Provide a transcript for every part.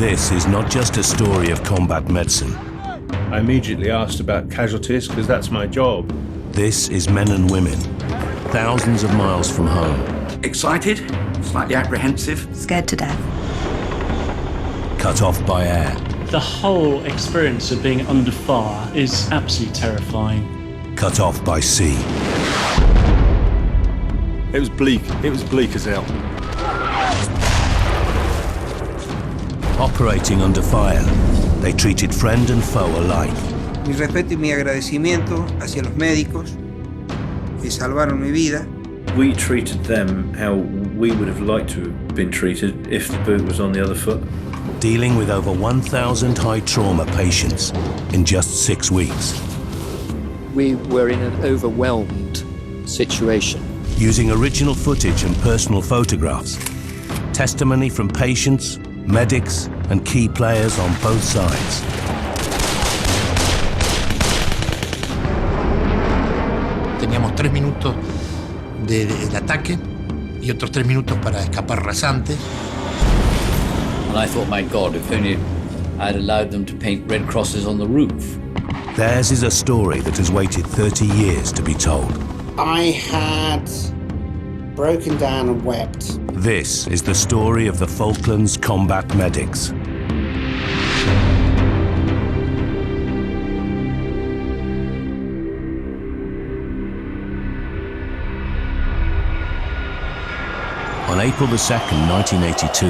This is not just a story of combat medicine. I immediately asked about casualties because that's my job. This is men and women, thousands of miles from home. Excited, slightly apprehensive. Scared to death. Cut off by air. The whole experience of being under fire is absolutely terrifying. Cut off by sea. It was bleak as hell. Operating under fire, they treated friend and foe alike. Mi respeto y mi agradecimiento hacia los médicos que salvaron mi vida. We treated them how we would have liked to have been treated if the boot was on the other foot. Dealing with over 1,000 high-trauma patients in just 6 weeks. We were in an overwhelmed situation. Using original footage and personal photographs, testimony from patients, medics, and key players on both sides. Teníamos 3 minutos del ataque y otros 3 minutos para escapar rasante. And I thought, my God, if only I'd allowed them to paint red crosses on the roof. Theirs is a story that has waited 30 years to be told. I had broken down and wept. This is the story of the Falklands combat medics. On April 2nd, 1982,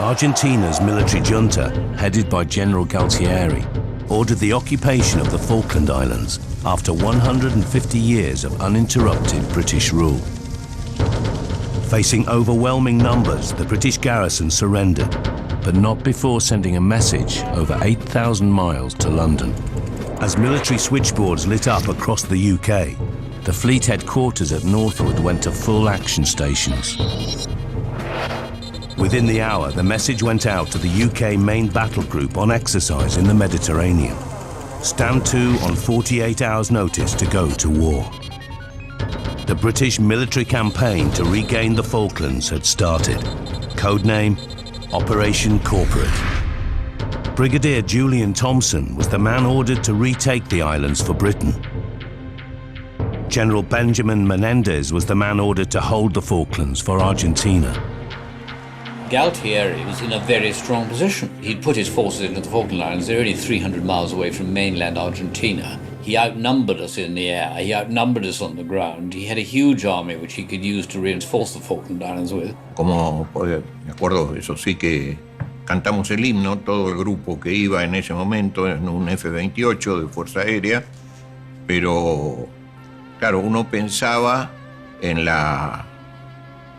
Argentina's military junta, headed by General Galtieri, ordered the occupation of the Falkland Islands after 150 years of uninterrupted British rule. Facing overwhelming numbers, the British garrison surrendered, but not before sending a message over 8,000 miles to London. As military switchboards lit up across the UK, the fleet headquarters at Northwood went to full action stations. Within the hour, the message went out to the UK main battle group on exercise in the Mediterranean. Stand to on 48 hours' notice to go to war. The British military campaign to regain the Falklands had started. Codename Operation Corporate. Brigadier Julian Thompson was the man ordered to retake the islands for Britain. General Benjamin Menendez was the man ordered to hold the Falklands for Argentina. Galtieri was in a very strong position. He'd put his forces into the Falkland Islands. They're only 300 miles away from mainland Argentina. He outnumbered us in the air. He outnumbered us on the ground. He had a huge army which he could use to reinforce the Falkland Islands with. Me acuerdo, eso sí, que cantamos el himno, todo el grupo que iba en ese momento, en un F-28 de Fuerza Aérea, pero claro, uno pensaba en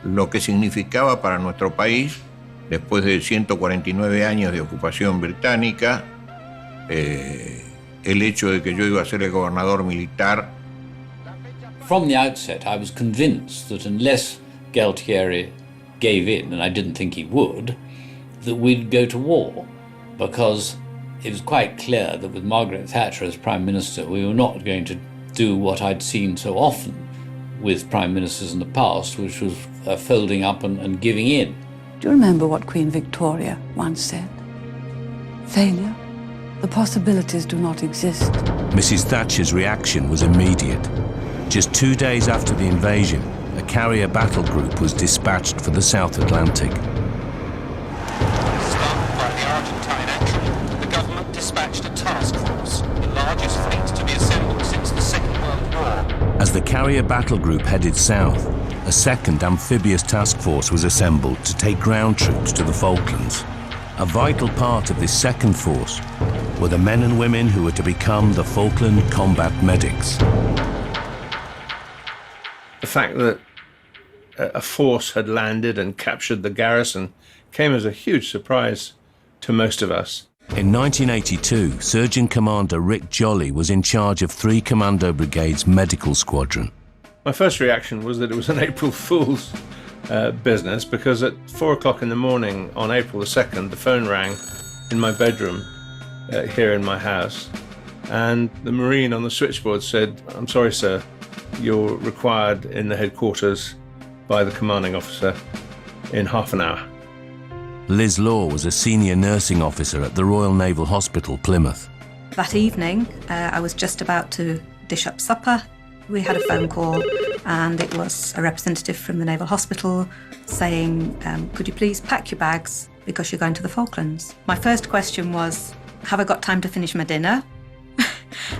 lo que significaba para nuestro país, después de 149 años de ocupación británica, el hecho de que yo iba a ser el gobernador militar. From the outset, I was convinced that unless Galtieri gave in, and I didn't think he would, that we'd go to war, because it was quite clear that with Margaret Thatcher as Prime Minister, we were not going to do what I'd seen so often with Prime Ministers in the past, which was folding up and giving in. Do you remember what Queen Victoria once said? Failure? The possibilities do not exist. Mrs. Thatcher's reaction was immediate. Just 2 days after the invasion, a carrier battle group was dispatched for the South Atlantic. Stunned by the Argentine entry, the government dispatched a task force, the largest fleet to be assembled since the Second World War. As the carrier battle group headed south, a second amphibious task force was assembled to take ground troops to the Falklands. A vital part of this second force were the men and women who were to become the Falkland combat medics. The fact that a force had landed and captured the garrison came as a huge surprise to most of us. In 1982, Surgeon Commander Rick Jolly was in charge of 3 Commando Brigade's medical squadron. My first reaction was that it was an April Fool's business, because at 4 o'clock in the morning on April the 2nd, the phone rang in my bedroom here in my house, and the Marine on the switchboard said, "I'm sorry, sir, you're required in the headquarters by the commanding officer in half an hour." Liz Law was a senior nursing officer at the Royal Naval Hospital, Plymouth. That evening, I was just about to dish up supper. We had a phone call, and it was a representative from the Naval Hospital saying, could you please pack your bags because you're going to the Falklands? My first question was, have I got time to finish my dinner?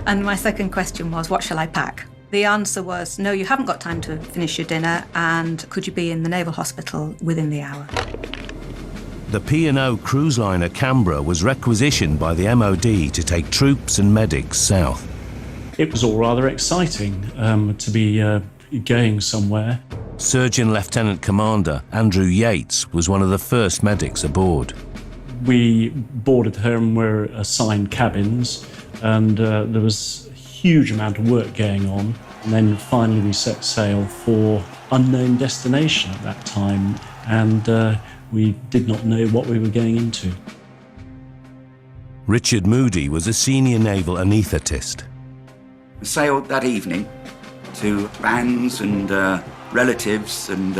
And my second question was, what shall I pack? The answer was, no, you haven't got time to finish your dinner, and could you be in the Naval Hospital within the hour? The P&O cruise liner Canberra was requisitioned by the MOD to take troops and medics south. It was all rather exciting to be going somewhere. Surgeon Lieutenant Commander Andrew Yates was one of the first medics aboard. We boarded her and were assigned cabins, and there was a huge amount of work going on. And then finally we set sail for unknown destination at that time, and we did not know what we were going into. Richard Moody was a senior naval anaesthetist. We sailed that evening to bands and relatives and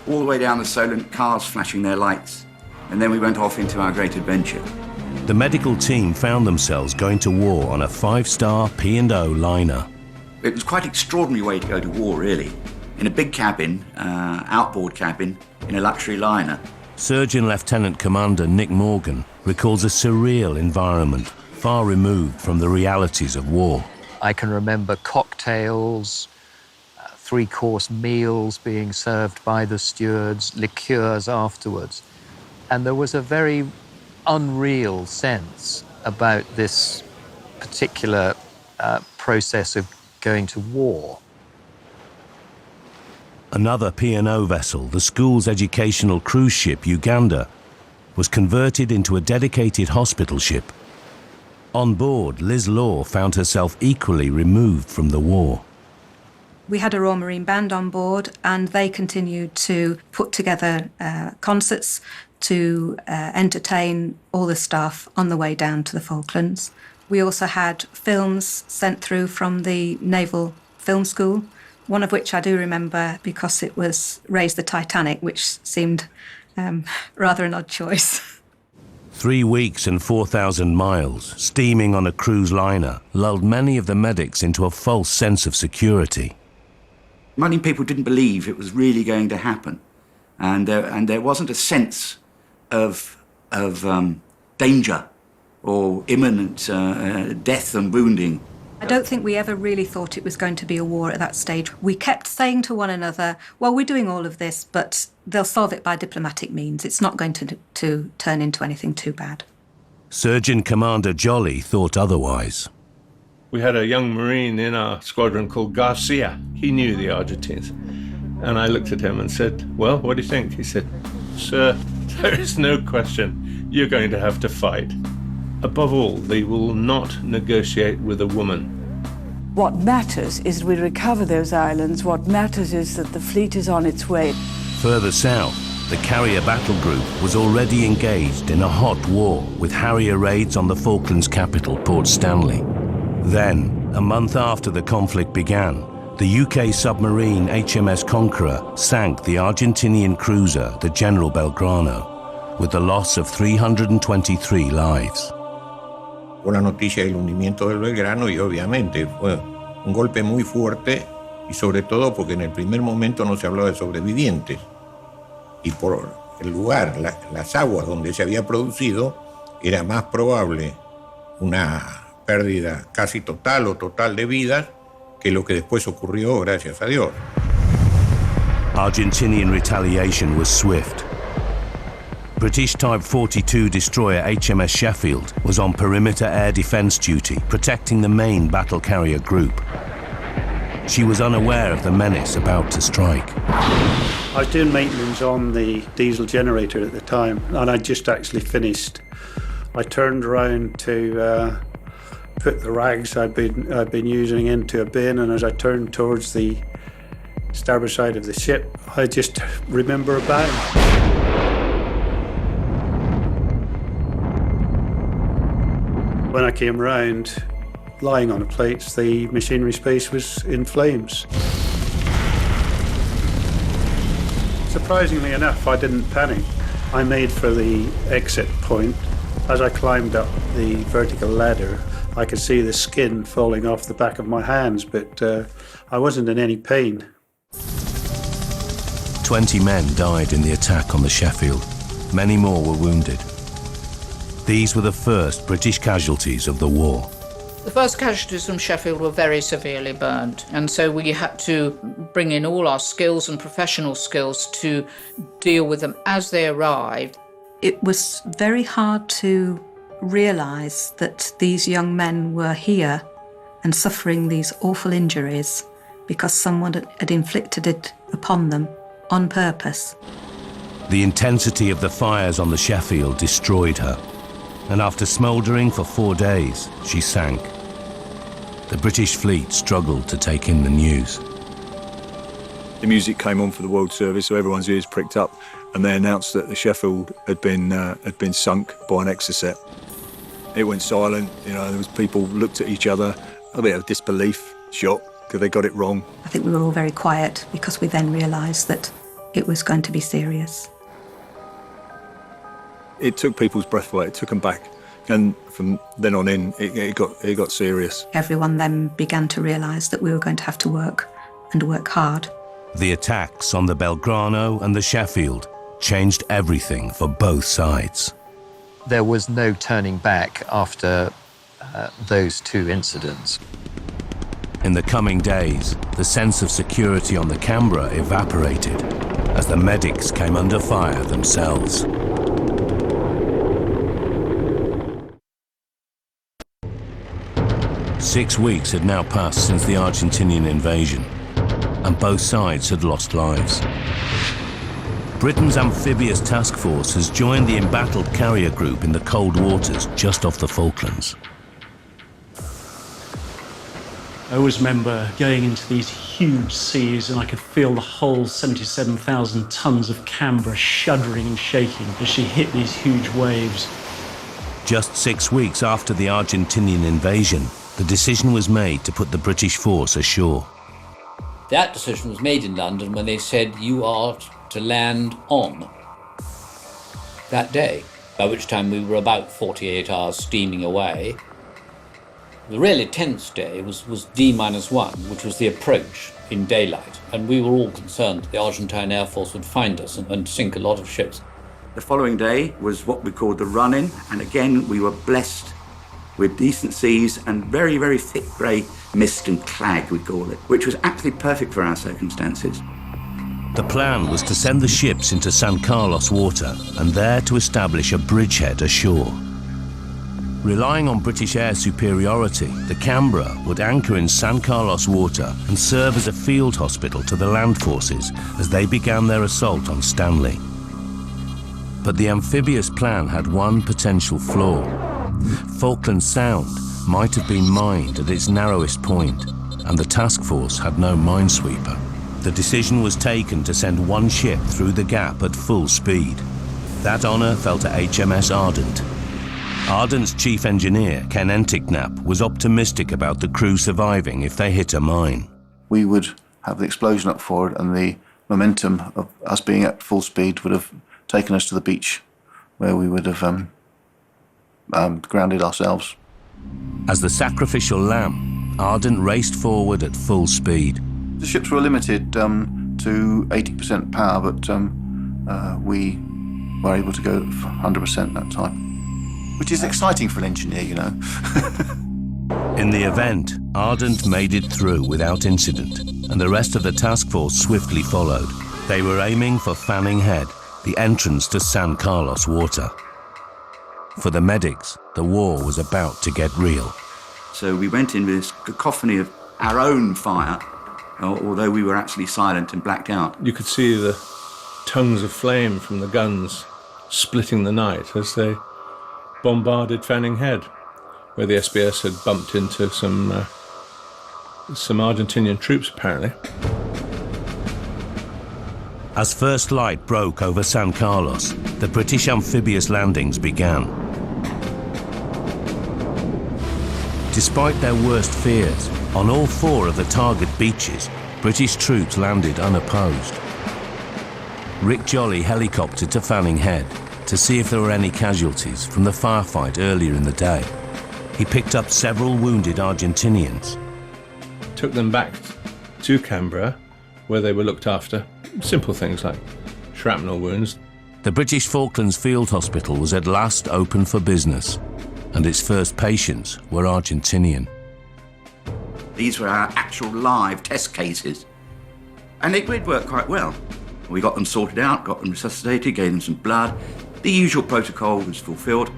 all the way down the Solent, cars flashing their lights. And then we went off into our great adventure. The medical team found themselves going to war on a 5-star P&O liner. It was quite an extraordinary way to go to war, really. In a big cabin, outboard cabin, in a luxury liner. Surgeon Lieutenant Commander Nick Morgan recalls a surreal environment, far removed from the realities of war. I can remember cocktails, 3-course meals being served by the stewards, liqueurs afterwards. And there was a very unreal sense about this particular process of going to war. Another P&O vessel, the school's educational cruise ship Uganda, was converted into a dedicated hospital ship. On board, Liz Law found herself equally removed from the war. We had a Royal Marine Band on board, and they continued to put together concerts to entertain all the staff on the way down to the Falklands. We also had films sent through from the Naval Film School, one of which I do remember because it was Raise the Titanic, which seemed rather an odd choice. 3 weeks and 4,000 miles, steaming on a cruise liner, lulled many of the medics into a false sense of security. Many people didn't believe it was really going to happen. And there wasn't a sense of danger or imminent death and wounding. I don't think we ever really thought it was going to be a war at that stage. We kept saying to one another, well, we're doing all of this, but they'll solve it by diplomatic means. It's not going to turn into anything too bad. Surgeon Commander Jolly thought otherwise. We had a young Marine in our squadron called Garcia. He knew the Argentines. And I looked at him and said, well, what do you think? He said, sir, there is no question you're going to have to fight. Above all, they will not negotiate with a woman. What matters is we recover those islands. What matters is that the fleet is on its way. Further south, the carrier battle group was already engaged in a hot war with Harrier raids on the Falklands capital, Port Stanley. Then, a month after the conflict began, the UK submarine HMS Conqueror sank the Argentinian cruiser, the General Belgrano, with the loss of 323 lives. Con la noticia del hundimiento del Belgrano, y obviamente fue un golpe muy fuerte, y sobre todo porque en el primer momento no se hablaba de sobrevivientes. Y por el lugar, las aguas donde se había producido, era más probable una pérdida casi total o total de vidas que lo que después ocurrió, gracias a Dios. Argentinian retaliation was swift. British Type 42 destroyer HMS Sheffield was on perimeter air defence duty, protecting the main battle carrier group. She was unaware of the menace about to strike. I was doing maintenance on the diesel generator at the time, and I'd just actually finished. I turned around to put the rags I'd been using into a bin, and as I turned towards the starboard side of the ship, I just remember a bang. When I came round, lying on the plates, the machinery space was in flames. Surprisingly enough, I didn't panic. I made for the exit point. As I climbed up the vertical ladder, I could see the skin falling off the back of my hands, but I wasn't in any pain. 20 men died in the attack on the Sheffield. Many more were wounded. These were the first British casualties of the war. The first casualties from Sheffield were very severely burned, and so we had to bring in all our skills and professional skills to deal with them as they arrived. It was very hard to realise that these young men were here and suffering these awful injuries because someone had inflicted it upon them on purpose. The intensity of the fires on the Sheffield destroyed her, and after smouldering for 4 days, she sank. The British fleet struggled to take in the news. The music came on for the World Service, so everyone's ears pricked up, and they announced that the Sheffield had been sunk by an Exocet. It went silent. You know, there was people looked at each other, a bit of disbelief, shock, because they got it wrong. I think we were all very quiet because we then realised that it was going to be serious. It took people's breath away. It took them back, and from then on in, it got serious. Everyone then began to realise that we were going to have to work, and work hard. The attacks on the Belgrano and the Sheffield changed everything for both sides. There was no turning back after those two incidents. In the coming days, the sense of security on the Canberra evaporated as the medics came under fire themselves. Six weeks had now passed since the Argentinian invasion, and both sides had lost lives. Britain's amphibious task force has joined the embattled carrier group in the cold waters just off the Falklands. I always remember going into these huge seas and I could feel the whole 77,000 tons of Canberra shuddering and shaking as she hit these huge waves. Just 6 weeks after the Argentinian invasion, the decision was made to put the British force ashore. That decision was made in London when they said you are to land on that day, by which time we were about 48 hours steaming away. The really tense day was D-1, which was the approach in daylight, and we were all concerned that the Argentine Air Force would find us and sink a lot of ships. The following day was what we called the run-in, and again we were blessed with decent seas and very, very thick grey mist and clag, we call it, which was absolutely perfect for our circumstances. The plan was to send the ships into San Carlos water and there to establish a bridgehead ashore. Relying on British air superiority, the Canberra would anchor in San Carlos water and serve as a field hospital to the land forces as they began their assault on Stanley. But the amphibious plan had one potential flaw. Falkland Sound might have been mined at its narrowest point, and the task force had no minesweeper. The decision was taken to send one ship through the gap at full speed. That honour fell to HMS Ardent. Ardent's chief engineer, Ken Enticknap, was optimistic about the crew surviving if they hit a mine. We would have the explosion up forward, and the momentum of us being at full speed would have taken us to the beach, where we would have grounded ourselves. As the sacrificial lamb, Ardent raced forward at full speed. The ships were limited to 80% power, but we were able to go 100% that time, which is exciting for an engineer, you know. In the event, Ardent made it through without incident, and the rest of the task force swiftly followed. They were aiming for Fanning Head, the entrance to San Carlos water. For the medics, the war was about to get real. So we went in with this cacophony of our own fire, although we were actually silent and blacked out. You could see the tongues of flame from the guns splitting the night as they bombarded Fanning Head, where the SBS had bumped into some Argentinian troops, apparently. As first light broke over San Carlos, the British amphibious landings began. Despite their worst fears, on all four of the target beaches, British troops landed unopposed. Rick Jolly helicoptered to Fanning Head, to see if there were any casualties from the firefight earlier in the day. He picked up several wounded Argentinians. Took them back to Canberra, where they were looked after. Simple things like shrapnel wounds. The British Falklands Field Hospital was at last open for business, and its first patients were Argentinian. These were our actual live test cases, and it did work quite well. We got them sorted out, got them resuscitated, gave them some blood. The usual protocol was fulfilled.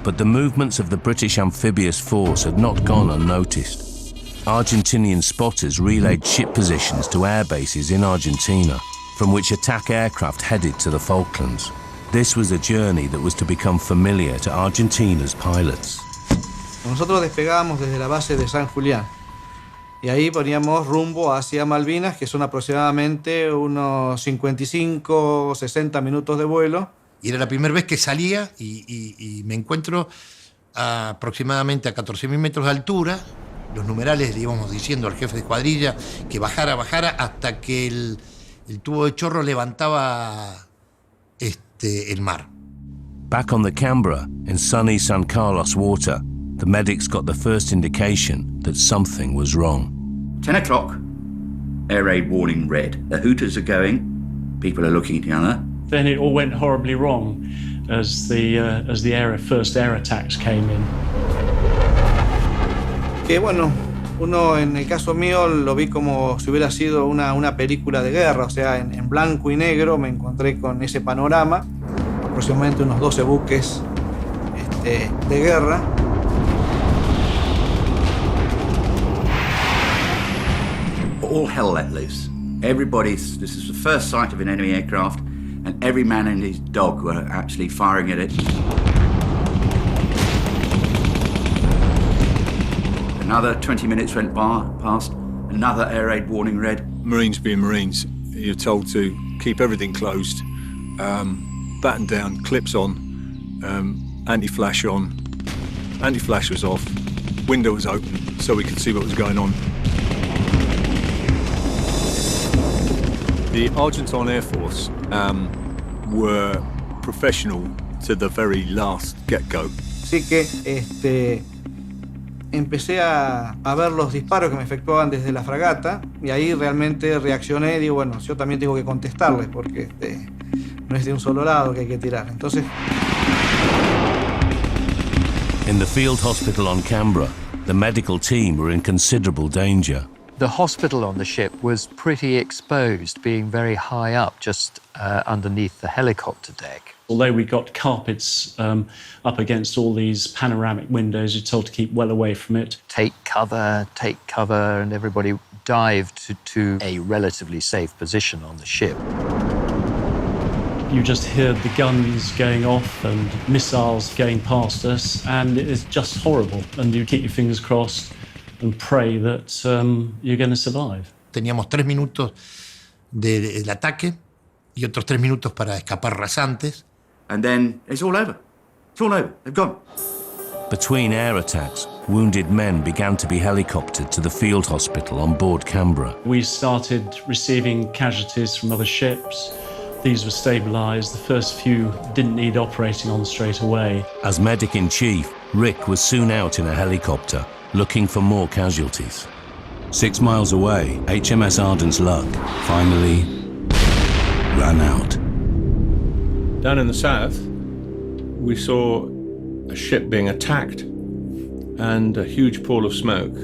But the movements of the British amphibious force had not gone unnoticed. Argentinian spotters relayed ship positions to air bases in Argentina, from which attack aircraft headed to the Falklands. This was a journey that was to become familiar to Argentina's pilots. Nosotros despegábamos desde la base de San Julián y ahí poníamos rumbo hacia Malvinas, que son aproximadamente unos 55 o 60 minutos de vuelo. Y era la primera vez que salía y me encuentro aproximadamente a 14.000 metros de altura. Los numerales le íbamos diciendo al jefe de escuadrilla que bajara hasta que el tubo de chorro levantaba el mar. Back on the Canberra, in sunny San Carlos water, the medics got the first indication that something was wrong. 10 o'clock, air raid warning red. The hooters are going, people are looking at each other. Then it all went horribly wrong as the first air attacks came in. Que bueno, uno en el caso mío lo vi como si hubiera sido una película de guerra, o sea, en blanco y negro me encontré con ese panorama, aproximadamente unos 12 buques de guerra. All hell let loose. This is the first sight of an enemy aircraft, and every man and his dog were actually firing at it. Another 20 minutes went past, another air raid warning red. Marines being Marines, you're told to keep everything closed, batten down, clips on, anti-flash on. Anti-flash was off, window was open so we could see what was going on. The Argentine Air Force were professional to the very last get-go. Así que empecé a ver los disparos que me efectuaban desde la fragata y ahí realmente reaccioné y digo, bueno, yo también tengo que contestarles porque no es de un solo lado que hay que tirar. Entonces... In the field hospital on Canberra, the medical team were in considerable danger. The hospital on the ship was pretty exposed, being very high up, just underneath the helicopter deck. Although we got carpets up against all these panoramic windows, you're told to keep well away from it. Take cover, and everybody dived to a relatively safe position on the ship. You just heard the guns going off and missiles going past us, and it is just horrible. And you keep your fingers crossed and pray that you're going to survive. Teníamos 3 minutos del ataque y otros 3 minutos para escapar rasantes. And then it's all over. It's all over. They've gone. Between air attacks, wounded men began to be helicoptered to the field hospital on board Canberra. We started receiving casualties from other ships. These were stabilised. The first few didn't need operating on straight away. As medic-in-chief, Rick was soon out in a helicopter, looking for more casualties. 6 miles away, HMS Ardent's luck finally ran out. Down in the south, we saw a ship being attacked and a huge pool of smoke,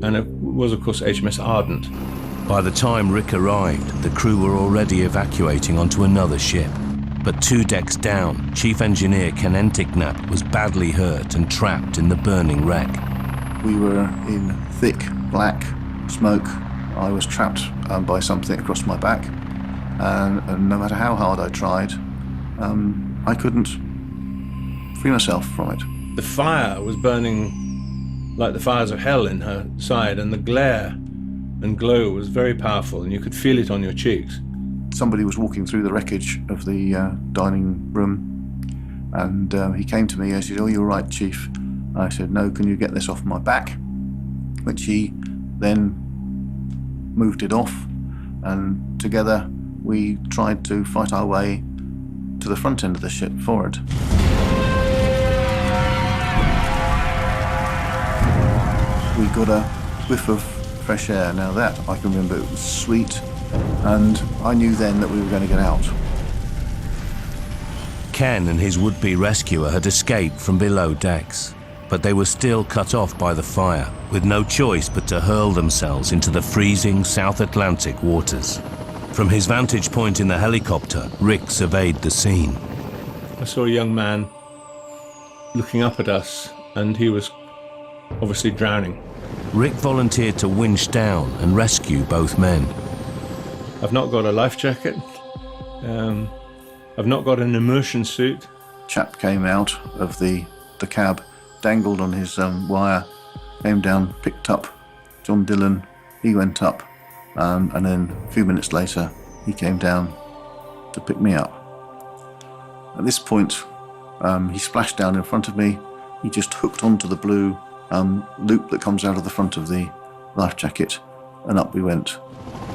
and it was, of course, HMS Ardent. By the time Rick arrived, the crew were already evacuating onto another ship. But 2 decks down, Chief Engineer Ken Enticknap was badly hurt and trapped in the burning wreck. We were in thick black smoke. I was trapped by something across my back, and no matter how hard I tried, I couldn't free myself from it. The fire was burning like the fires of hell in her side, and the glare and glow was very powerful, and you could feel it on your cheeks. Somebody was walking through the wreckage of the dining room, and he came to me and said, "Oh, you're right, Chief." I said, "No, can you get this off my back?" Which he then moved it off, and together we tried to fight our way to the front end of the ship forward. We got a whiff of fresh air. Now that I can remember, it was sweet, and I knew then that we were going to get out. Ken and his would-be rescuer had escaped from below decks, but they were still cut off by the fire, with no choice but to hurl themselves into the freezing South Atlantic waters. From his vantage point in the helicopter, Rick surveyed the scene. I saw a young man looking up at us, and he was obviously drowning. Rick volunteered to winch down and rescue both men. I've not got a life jacket. I've not got an immersion suit. Chap came out of the cab, dangled on his wire, came down, picked up John Dillon. He went up, and then a few minutes later, he came down to pick me up. At this point, he splashed down in front of me. He just hooked onto the blue loop that comes out of the front of the life jacket, and up we went.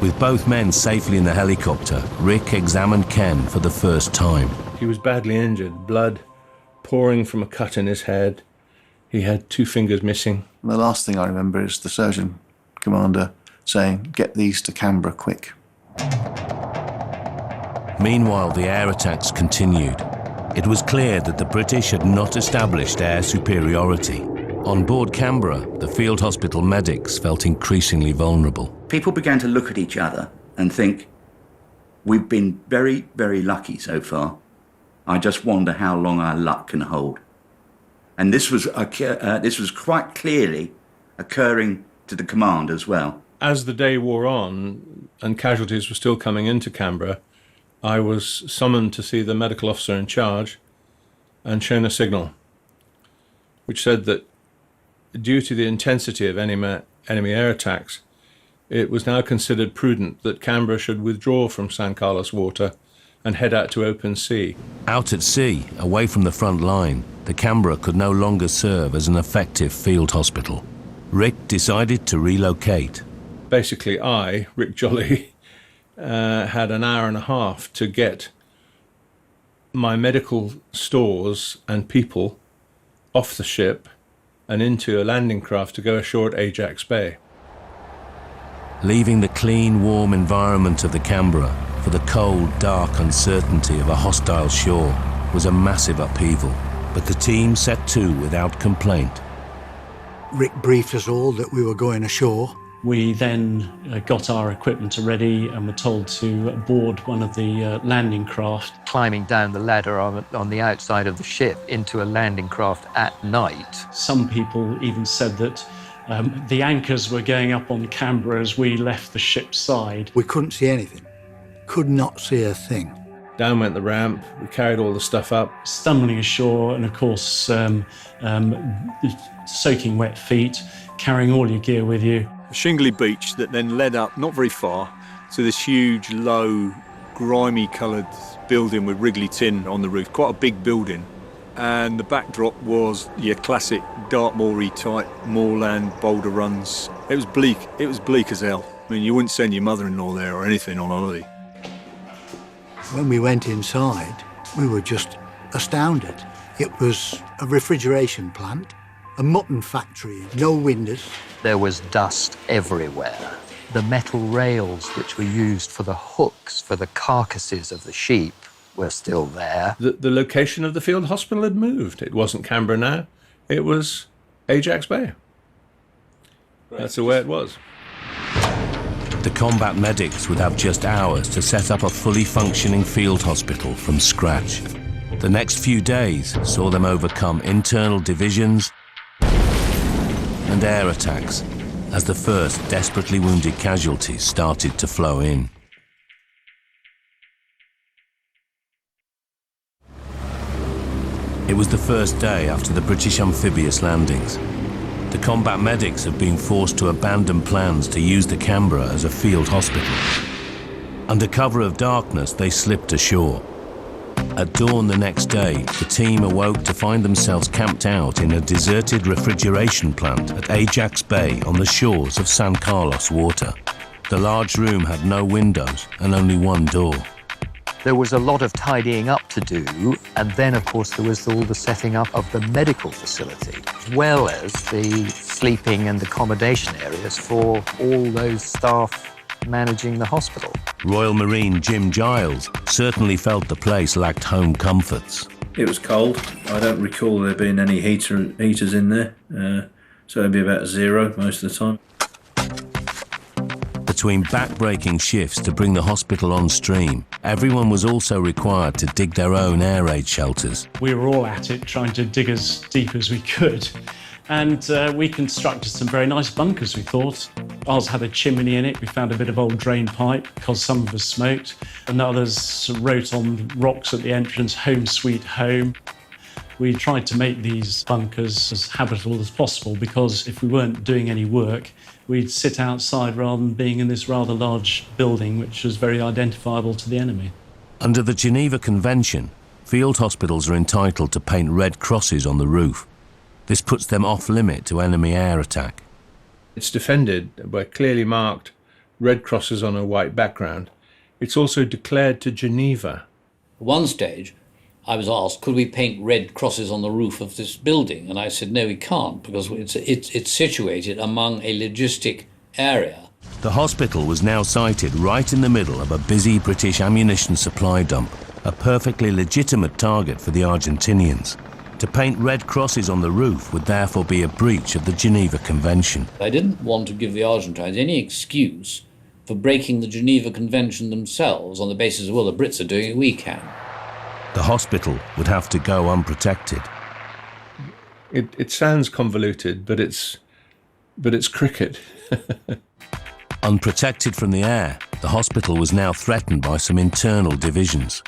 With both men safely in the helicopter, Rick examined Ken for the first time. He was badly injured, blood pouring from a cut in his head. He had 2 fingers missing. And the last thing I remember is the surgeon commander saying, "Get these to Canberra quick." Meanwhile, the air attacks continued. It was clear that the British had not established air superiority. On board Canberra, the field hospital medics felt increasingly vulnerable. People began to look at each other and think, we've been very, very lucky so far. I just wonder how long our luck can hold. And this was quite clearly occurring to the command as well. As the day wore on and casualties were still coming into Canberra, I was summoned to see the medical officer in charge and shown a signal which said that due to the intensity of enemy air attacks, it was now considered prudent that Canberra should withdraw from San Carlos water and head out to open sea. Out at sea, away from the front line, the Canberra could no longer serve as an effective field hospital. Rick decided to relocate. Basically, I, Rick Jolly, had an hour and a half to get my medical stores and people off the ship and into a landing craft to go ashore at Ajax Bay. Leaving the clean, warm environment of the Canberra for the cold, dark uncertainty of a hostile shore was a massive upheaval, but the team set to without complaint. Rick briefed us all that we were going ashore. We then got our equipment ready and were told to board one of the landing craft. Climbing down the ladder on the outside of the ship into a landing craft at night. Some people even said that the anchors were going up on Canberra as we left the ship's side. We couldn't see anything. Could not see a thing. Down went the ramp, we carried all the stuff up. Stumbling ashore and, of course, soaking wet feet, carrying all your gear with you. A shingly beach that then led up, not very far, to this huge, low, grimy-coloured building with wriggly tin on the roof. Quite a big building. And the backdrop was your classic Dartmoor-y type moorland boulder runs. It was bleak. It was bleak as hell. I mean, you wouldn't send your mother-in-law there or anything on holiday. When we went inside, we were just astounded. It was a refrigeration plant, a mutton factory, no windows. There was dust everywhere. The metal rails which were used for the hooks for the carcasses of the sheep were still there. The location of the field hospital had moved. It wasn't Canberra now. It was Ajax Bay. That's the way it was. The combat medics would have just hours to set up a fully functioning field hospital from scratch. The next few days saw them overcome internal divisions and air attacks as the first desperately wounded casualties started to flow in. It was the first day after the British amphibious landings. The combat medics had been forced to abandon plans to use the Canberra as a field hospital. Under cover of darkness, they slipped ashore. At dawn the next day, the team awoke to find themselves camped out in a deserted refrigeration plant at Ajax Bay on the shores of San Carlos water. The large room had no windows and only one door. There was a lot of tidying up to do, and then, of course, there was all the setting up of the medical facility, as well as the sleeping and accommodation areas for all those staff managing the hospital. Royal Marine Jim Giles certainly felt the place lacked home comforts. It was cold. I don't recall there being any heaters in there, so it'd be about 0 most of the time. Between back-breaking shifts to bring the hospital on stream, everyone was also required to dig their own air raid shelters. We were all at it, trying to dig as deep as we could. And we constructed some very nice bunkers, we thought. Ours had a chimney in it. We found a bit of old drain pipe because some of us smoked. And others wrote on rocks at the entrance, "Home Sweet Home." We tried to make these bunkers as habitable as possible because if we weren't doing any work, we'd sit outside rather than being in this rather large building, which was very identifiable to the enemy. Under the Geneva Convention, field hospitals are entitled to paint red crosses on the roof. This puts them off-limit to enemy air attack. It's defended by clearly marked red crosses on a white background. It's also declared to Geneva. At one stage, I was asked, could we paint red crosses on the roof of this building? And I said, no, we can't, because it's situated among a logistic area. The hospital was now sited right in the middle of a busy British ammunition supply dump, a perfectly legitimate target for the Argentinians. To paint red crosses on the roof would therefore be a breach of the Geneva Convention. I didn't want to give the Argentines any excuse for breaking the Geneva Convention themselves on the basis of, well, the Brits are doing it, we can. The hospital would have to go unprotected. It sounds convoluted, but it's cricket. Unprotected from the air, the hospital was now threatened by some internal divisions.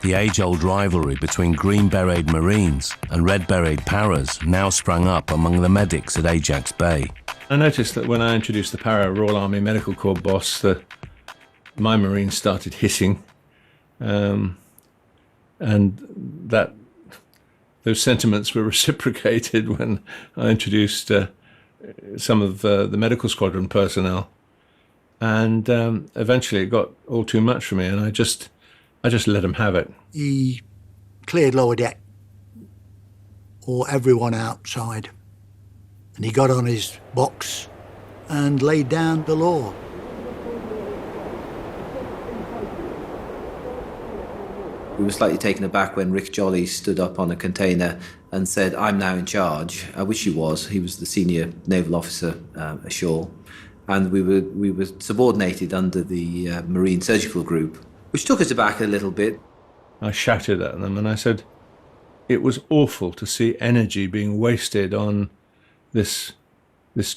The age-old rivalry between Green Beret Marines and Red Beret Paras now sprang up among the medics at Ajax Bay. I noticed that when I introduced the Para Royal Army Medical Corps boss, my Marines started hissing. And that those sentiments were reciprocated when I introduced some of the medical squadron personnel, and eventually it got all too much for me, and I just let them have it. He cleared lower deck, or everyone outside, and he got on his box and laid down the law. We were slightly taken aback when Rick Jolly stood up on a container and said, "I'm now in charge," which he was. He was the senior naval officer ashore. And we were subordinated under the Marine Surgical Group, which took us aback a little bit. I shouted at them and I said, it was awful to see energy being wasted on this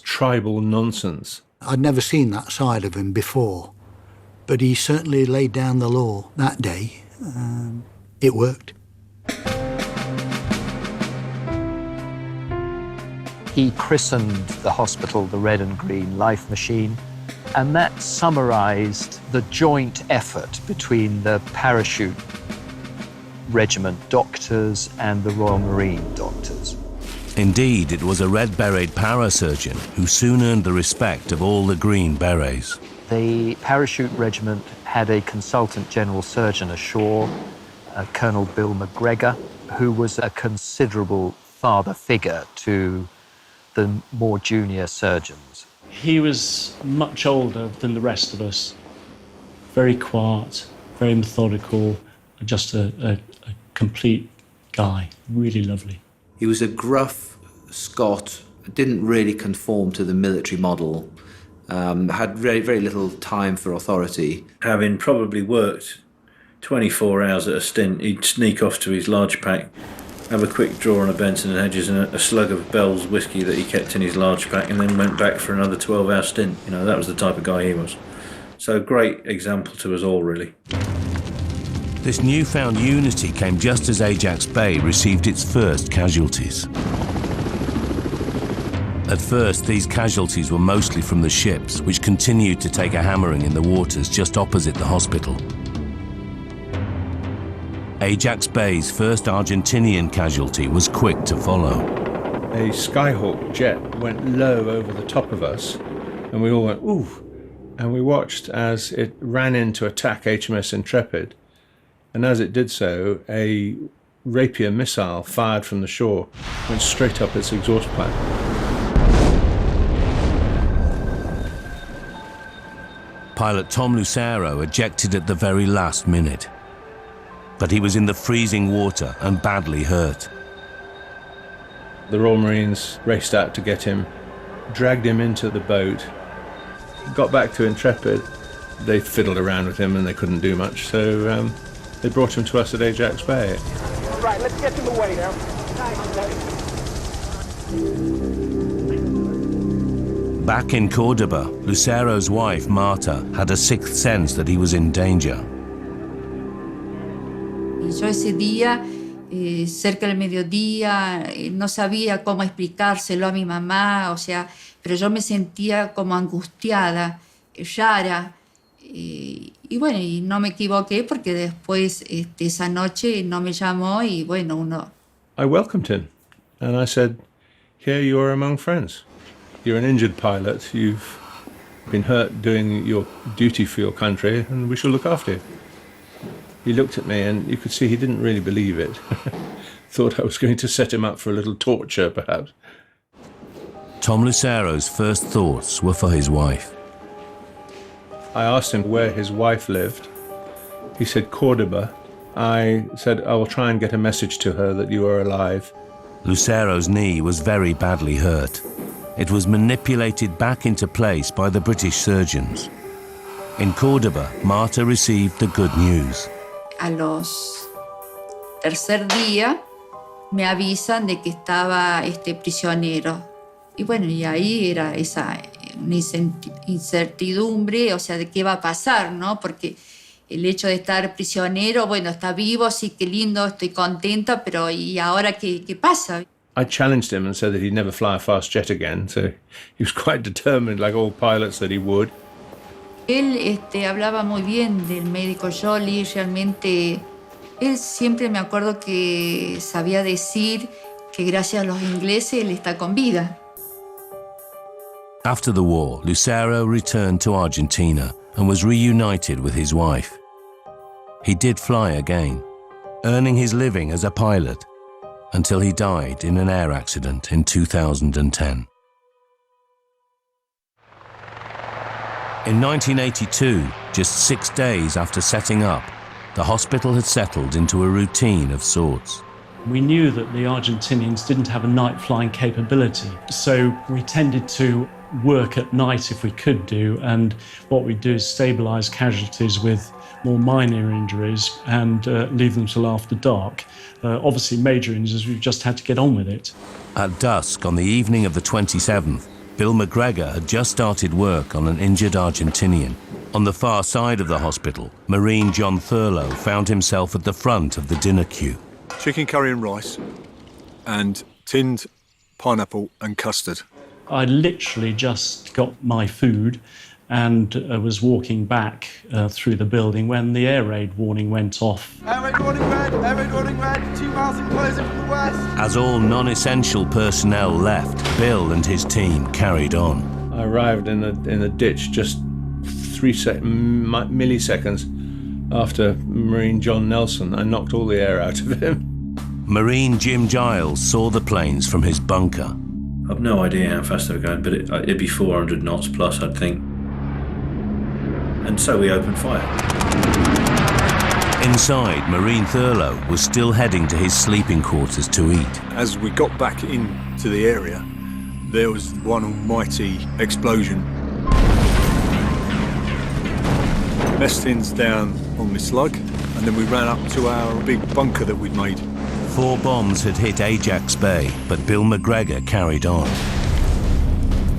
tribal nonsense. I'd never seen that side of him before, but he certainly laid down the law that day. It worked. He christened the hospital the Red and Green Life Machine, and that summarized the joint effort between the parachute regiment doctors and the Royal Marine doctors. Indeed, it was a Red Beret parasurgeon who soon earned the respect of all the Green Berets. The parachute regiment had a consultant general surgeon ashore, Colonel Bill McGregor, who was a considerable father figure to the more junior surgeons. He was much older than the rest of us. Very quiet, very methodical, just a complete guy, really lovely. He was a gruff Scot, didn't really conform to the military model, had very, very little time for authority. Having probably worked 24 hours at a stint, he'd sneak off to his large pack, have a quick draw on a Benson and Hedges and a slug of Bell's whiskey that he kept in his large pack, and then went back for another 12-hour stint. You know, that was the type of guy he was. So great example to us all, really. This newfound unity came just as Ajax Bay received its first casualties. At first, these casualties were mostly from the ships, which continued to take a hammering in the waters just opposite the hospital. Ajax Bay's first Argentinian casualty was quick to follow. A Skyhawk jet went low over the top of us, and we all went, ooh. and we watched as it ran in to attack HMS Intrepid. And as it did so, a Rapier missile fired from the shore went straight up its exhaust pipe. Pilot Tom Lucero ejected at the very last minute, but he was in the freezing water and badly hurt. The Royal Marines raced out to get him, dragged him into the boat, got back to Intrepid. They fiddled around with him and they couldn't do much, so they brought him to us at Ajax Bay. Right, let's get him away now. Back in Cordoba, Lucero's wife, Marta, had a sixth sense that he was in danger. Y yo ese día, cerca del mediodía, no sabía cómo explicárselo a mi mamá, o sea, pero yo me sentía como angustiada, rara. Y bueno, y no me equivoqué porque después esa noche no me llamó y bueno, uno... I welcomed him and I said, here you are among friends. You're an injured pilot, you've been hurt doing your duty for your country, and we shall look after you. He looked at me and you could see he didn't really believe it. Thought I was going to set him up for a little torture, perhaps. Tom Lucero's first thoughts were for his wife. I asked him where his wife lived. He said Cordoba. I said, I will try and get a message to her that you are alive. Lucero's knee was very badly hurt. It was manipulated back into place by the British surgeons. In Cordoba, Marta received the good news. A los tercer día me avisan de que estaba prisionero. Y bueno, y ahí era esa una incertidumbre, o sea, de qué va a pasar, ¿no? Porque el hecho de estar prisionero, bueno, está vivo, sí, qué lindo, estoy contenta, pero ¿y ahora qué pasa? I challenged him and said that he'd never fly a fast jet again, so he was quite determined, like all pilots, that he would. Él hablaba muy bien del médico Jolly, realmente él siempre me acuerdo que sabía decir que gracias a los ingleses él está con vida. After the war, Lucero returned to Argentina and was reunited with his wife. He did fly again, earning his living as a pilot, until he died in an air accident in 2010. In 1982, just 6 days after setting up, the hospital had settled into a routine of sorts. We knew that the Argentinians didn't have a night flying capability, so we tended to work at night if we could do, and what we'd do is stabilise casualties with more minor injuries and leave them till after dark. Obviously major injuries, we've just had to get on with it. At dusk on the evening of the 27th, Bill McGregor had just started work on an injured Argentinian. On the far side of the hospital, Marine John Thurlow found himself at the front of the dinner queue. Chicken curry and rice and tinned pineapple and custard. I literally just got my food and was walking back through the building when the air raid warning went off. Air raid warning red, 2 miles and closing from the west. As all non-essential personnel left, Bill and his team carried on. I arrived in the ditch just 3 milliseconds after Marine John Nelson. I knocked all the air out of him. Marine Jim Giles saw the planes from his bunker. I've no idea how fast they were going, but it'd be 400 knots plus, I'd think. And so we opened fire. Inside, Marine Thurlow was still heading to his sleeping quarters to eat. As we got back into the area, there was one almighty explosion. Mess tins down on my slug, and then we ran up to our big bunker that we'd made. 4 bombs had hit Ajax Bay, but Bill McGregor carried on.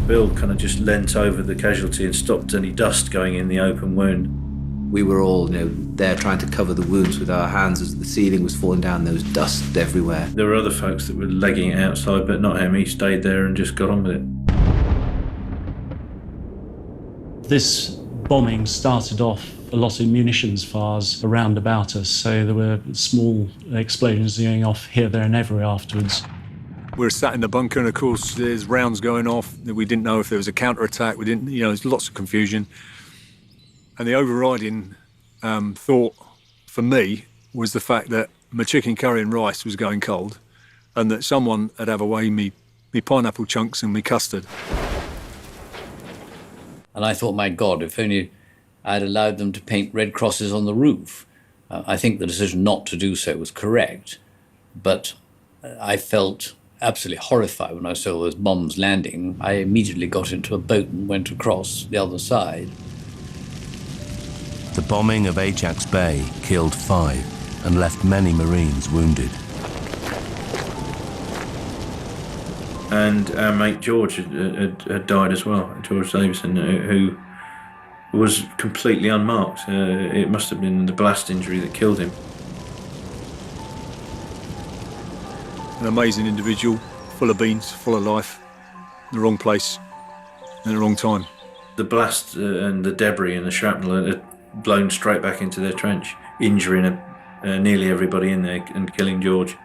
Bill kind of just leant over the casualty and stopped any dust going in the open wound. We were all, there trying to cover the wounds with our hands as the ceiling was falling down. There was dust everywhere. There were other folks that were legging it outside, but not him. He stayed there and just got on with it. This bombing started off a lot of munitions fires around about us, so there were small explosions going off here, there and everywhere afterwards. We were sat in the bunker, and of course there's rounds going off. We didn't know if there was a counter-attack. We didn't, there's lots of confusion. And the overriding thought for me was the fact that my chicken curry and rice was going cold and that someone had have away me pineapple chunks and me custard. And I thought, my God, if only I'd allowed them to paint red crosses on the roof. I think the decision not to do so was correct, but I felt absolutely horrified when I saw those bombs landing. I immediately got into a boat and went across the other side. The bombing of Ajax Bay killed 5 and left many Marines wounded. And our mate George had died as well, George Davison, who was completely unmarked. It must have been the blast injury that killed him. An amazing individual, full of beans, full of life, in the wrong place, in the wrong time. The blast and the debris and the shrapnel had blown straight back into their trench, injuring nearly everybody in there and killing George.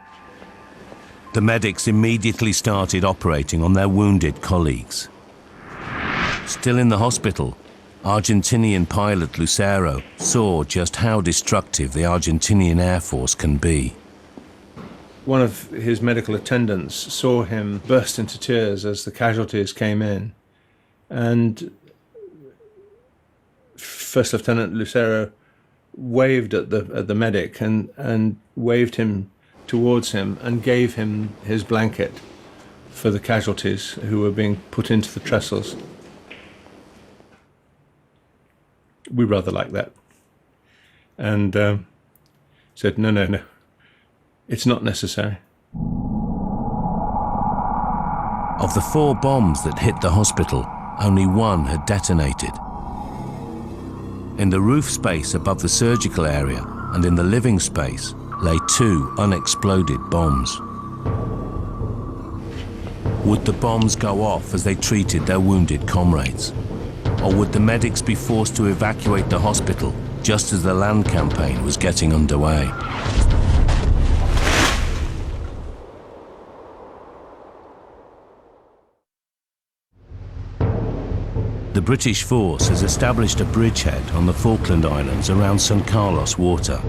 The medics immediately started operating on their wounded colleagues. Still in the hospital, Argentinian pilot Lucero saw just how destructive the Argentinian Air Force can be. One of his medical attendants saw him burst into tears as the casualties came in, and First Lieutenant Lucero waved at the medic and waved him towards him and gave him his blanket for the casualties who were being put into the trestles. We rather liked that. And said, no, it's not necessary. Of the 4 bombs that hit the hospital, only 1 had detonated. In the roof space above the surgical area and in the living space lay 2 unexploded bombs. Would the bombs go off as they treated their wounded comrades? Or would the medics be forced to evacuate the hospital just as the land campaign was getting underway? The British force has established a bridgehead on the Falkland Islands around San Carlos water.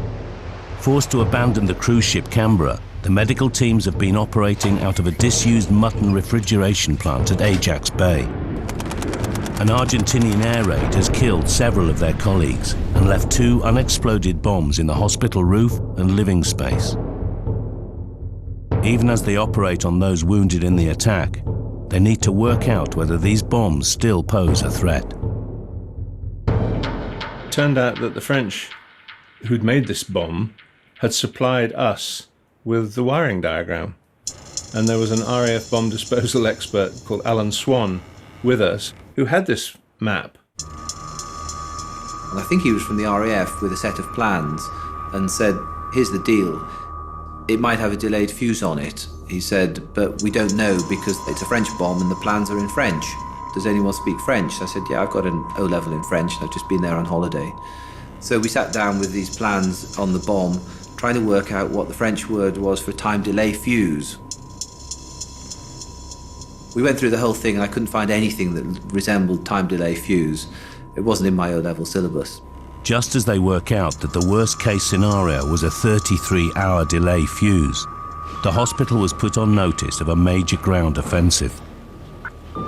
Forced to abandon the cruise ship Canberra, the medical teams have been operating out of a disused mutton refrigeration plant at Ajax Bay. An Argentinian air raid has killed several of their colleagues and left 2 unexploded bombs in the hospital roof and living space. Even as they operate on those wounded in the attack, they need to work out whether these bombs still pose a threat. It turned out that the French who'd made this bomb had supplied us with the wiring diagram. And there was an RAF bomb disposal expert called Alan Swan with us who had this map. And I think he was from the RAF with a set of plans and said, here's the deal. It might have a delayed fuse on it. He said, but we don't know because it's a French bomb and the plans are in French. Does anyone speak French? I said, yeah, I've got an O-level in French. I've just been there on holiday. So we sat down with these plans on the bomb, trying to work out what the French word was for time delay fuse. We went through the whole thing and I couldn't find anything that resembled time delay fuse. It wasn't in my O-level syllabus. Just as they work out that the worst case scenario was a 33-hour delay fuse, the hospital was put on notice of a major ground offensive.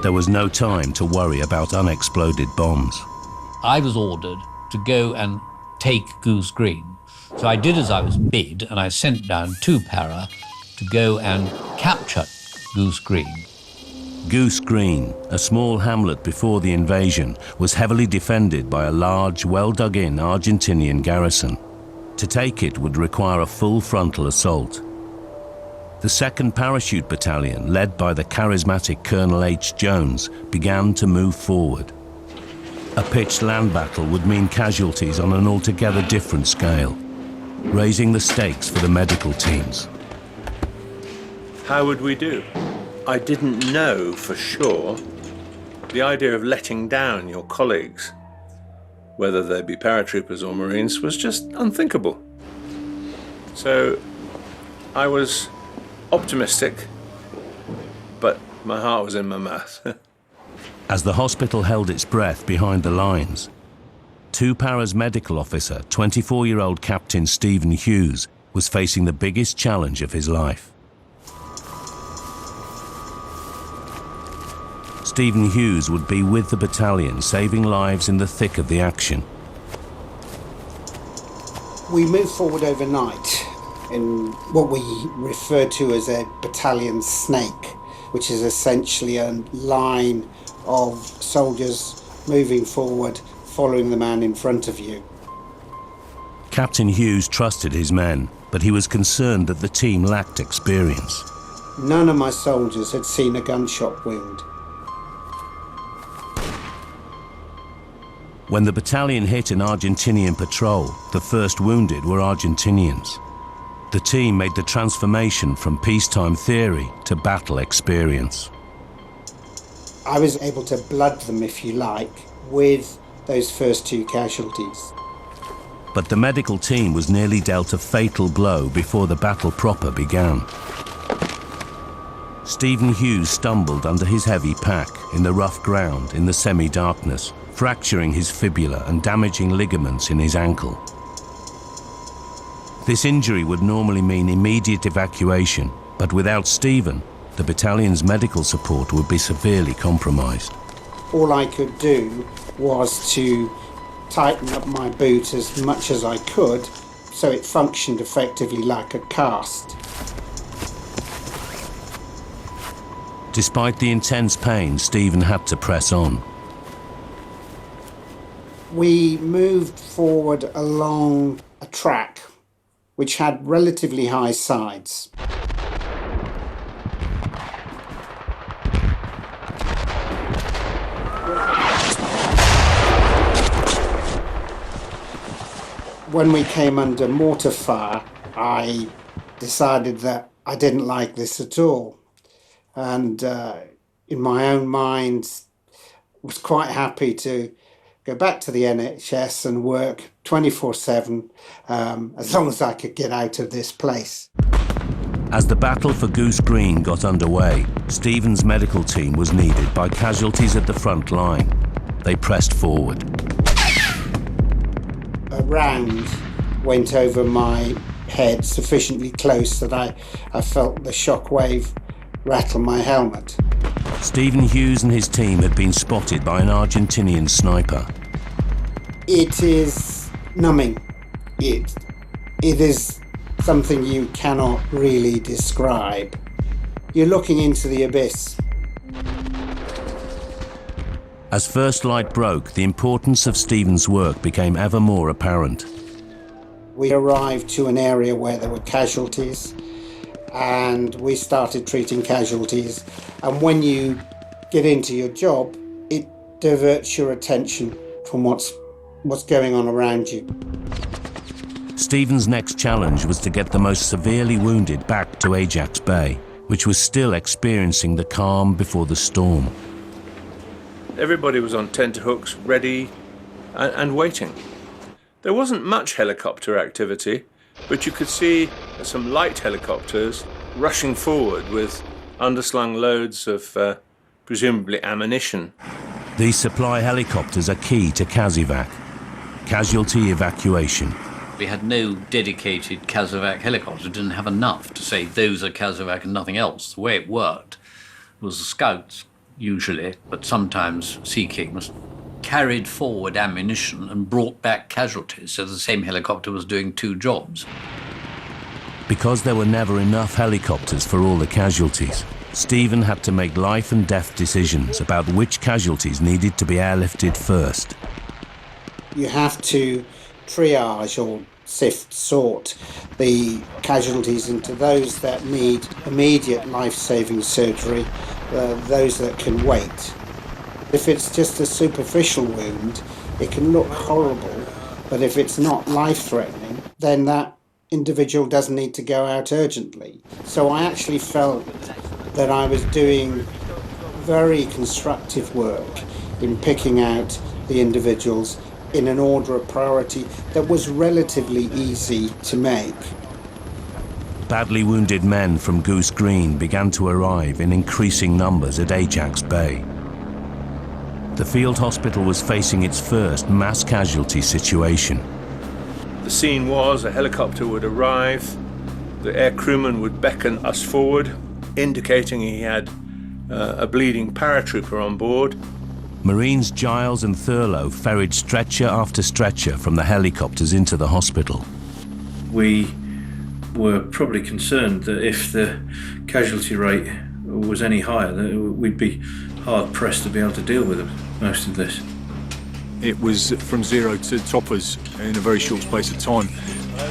There was no time to worry about unexploded bombs. I was ordered to go and take Goose Green. So I did as I was bid, and I sent down 2 para to go and capture Goose Green. Goose Green, a small hamlet before the invasion, was heavily defended by a large, well-dug-in Argentinian garrison. To take it would require a full frontal assault. The 2nd Parachute Battalion, led by the charismatic Colonel H. Jones, began to move forward. A pitched land battle would mean casualties on an altogether different scale, raising the stakes for the medical teams. How would we do? I didn't know for sure. The idea of letting down your colleagues, whether they be paratroopers or Marines, was just unthinkable. So I was optimistic, but my heart was in my mouth. As the hospital held its breath behind the lines, 2-Paras medical officer, 24-year-old Captain Stephen Hughes, was facing the biggest challenge of his life. Stephen Hughes would be with the battalion, saving lives in the thick of the action. We moved forward overnight in what we refer to as a battalion snake, which is essentially a line of soldiers moving forward, following the man in front of you. Captain Hughes trusted his men, but he was concerned that the team lacked experience. None of my soldiers had seen a gunshot wound. When the battalion hit an Argentinian patrol, the first wounded were Argentinians. The team made the transformation from peacetime theory to battle experience. I was able to blood them, if you like, with those first 2 casualties. But the medical team was nearly dealt a fatal blow before the battle proper began. Stephen Hughes stumbled under his heavy pack in the rough ground in the semi-darkness, fracturing his fibula and damaging ligaments in his ankle. This injury would normally mean immediate evacuation, but without Stephen, the battalion's medical support would be severely compromised. All I could do was to tighten up my boot as much as I could so it functioned effectively like a cast. Despite the intense pain, Stephen had to press on. We moved forward along a track which had relatively high sides. When we came under mortar fire, I decided that I didn't like this at all. And in my own mind, was quite happy to go back to the NHS and work 24/7 as long as I could get out of this place. As the battle for Goose Green got underway, Stephen's medical team was needed by casualties at the front line. They pressed forward. A round went over my head sufficiently close that I felt the shockwave rattle my helmet. Stephen Hughes and his team had been spotted by an Argentinian sniper. It is numbing. It is something you cannot really describe. You're looking into the abyss. As first light broke, the importance of Stephen's work became ever more apparent. We arrived to an area where there were casualties, and we started treating casualties. And when you get into your job, it diverts your attention from what's going on around you. Stephen's next challenge was to get the most severely wounded back to Ajax Bay, which was still experiencing the calm before the storm. Everybody was on tenterhooks, ready and waiting. There wasn't much helicopter activity, but you could see some light helicopters rushing forward with underslung loads of presumably ammunition. These supply helicopters are key to CASEVAC, casualty evacuation. We had no dedicated CASEVAC helicopters. We didn't have enough to say those are CASEVAC and nothing else. The way it worked was the scouts, usually, but sometimes Sea Kings, carried forward ammunition and brought back casualties, so the same helicopter was doing 2 jobs. Because there were never enough helicopters for all the casualties, Stephen had to make life and death decisions about which casualties needed to be airlifted first. You have to triage or sort the casualties into those that need immediate life-saving surgery, those that can wait. If it's just a superficial wound, it can look horrible, but if it's not life-threatening, then that individual doesn't need to go out urgently. So I actually felt that I was doing very constructive work in picking out the individuals in an order of priority that was relatively easy to make. Badly wounded men from Goose Green began to arrive in increasing numbers at Ajax Bay. the field hospital was facing its first mass casualty situation. The scene was a helicopter would arrive, the air crewman would beckon us forward, indicating he had a bleeding paratrooper on board. Marines Giles and Thurlow ferried stretcher after stretcher from the helicopters into the hospital. We were probably concerned that if the casualty rate was any higher, that we'd be hard-pressed to be able to deal with most of this. It was from zero to toppers in a very short space of time,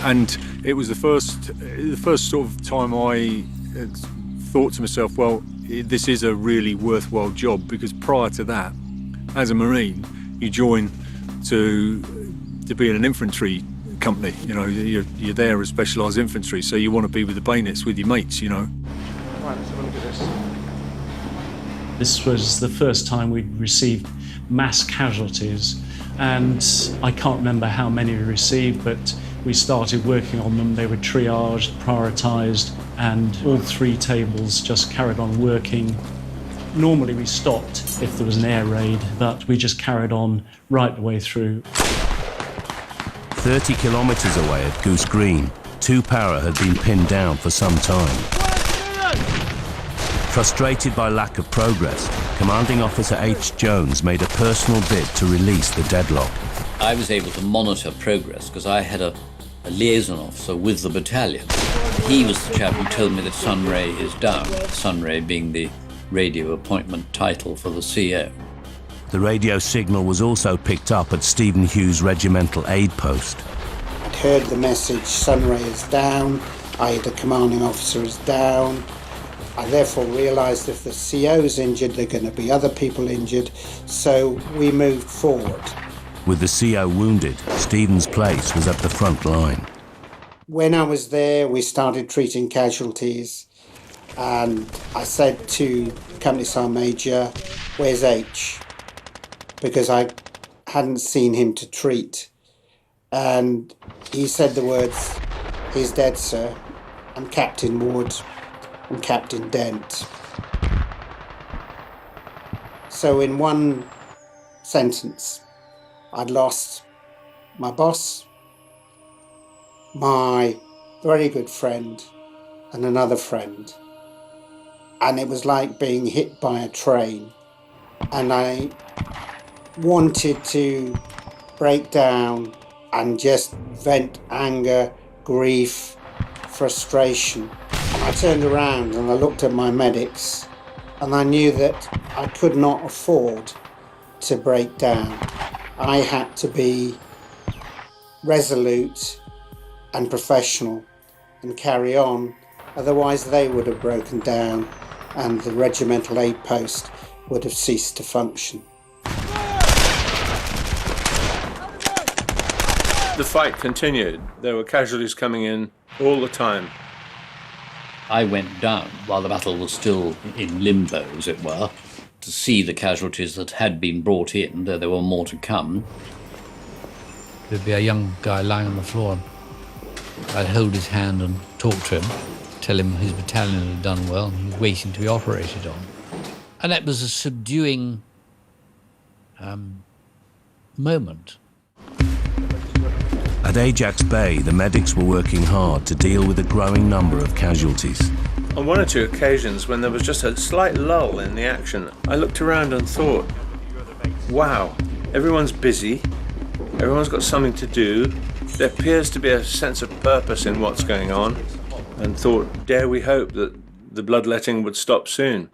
and it was the first sort of time I thought to myself, well, this is a really worthwhile job, because prior to that, as a Marine, you join to be in an infantry company. You know, you're there as specialised infantry, so you want to be with the bayonets with your mates, you know. Right, let's have a look at this. This was the first time we'd received mass casualties, and I can't remember how many we received, but we started working on them. They were triaged, prioritised, and all 3 tables just carried on working. Normally we stopped if there was an air raid, but we just carried on right the way through. 30 kilometres away at Goose Green, 2 para had been pinned down for some time. Frustrated by lack of progress, Commanding Officer H. Jones made a personal bid to release the deadlock. I was able to monitor progress because I had a liaison officer with the battalion. He was the chap who told me that Sunray is down, Sunray being the radio appointment title for the CO. The radio signal was also picked up at Stephen Hughes Regimental Aid Post. I'd heard the message, Sunray is down, i.e. the commanding officer is down. I therefore realised if the CO's injured, there are going to be other people injured, so we moved forward. With the CO wounded, Stephen's place was at the front line. When I was there, we started treating casualties, and I said to Company Sergeant Major, where's H? Because I hadn't seen him to treat. And he said the words, he's dead, sir. I'm Captain Wood. I'm Captain Dent. So in one sentence, I'd lost my boss, my very good friend, and another friend. And it was like being hit by a train. And I wanted to break down and just vent anger, grief, frustration. And I turned around and I looked at my medics, and I knew that I could not afford to break down. I had to be resolute and professional and carry on, otherwise they would have broken down and the regimental aid post would have ceased to function. The fight continued. There were casualties coming in all the time. I went down while the battle was still in limbo, as it were, to see the casualties that had been brought in, though there were more to come. There'd be a young guy lying on the floor. I'd hold his hand and talk to him, tell him his battalion had done well and he was waiting to be operated on. And that was a subduing moment. At Ajax Bay, the medics were working hard to deal with a growing number of casualties. On 1 or 2 occasions, when there was just a slight lull in the action, I looked around and thought, wow, everyone's busy, everyone's got something to do, there appears to be a sense of purpose in what's going on, and thought, dare we hope that the bloodletting would stop soon.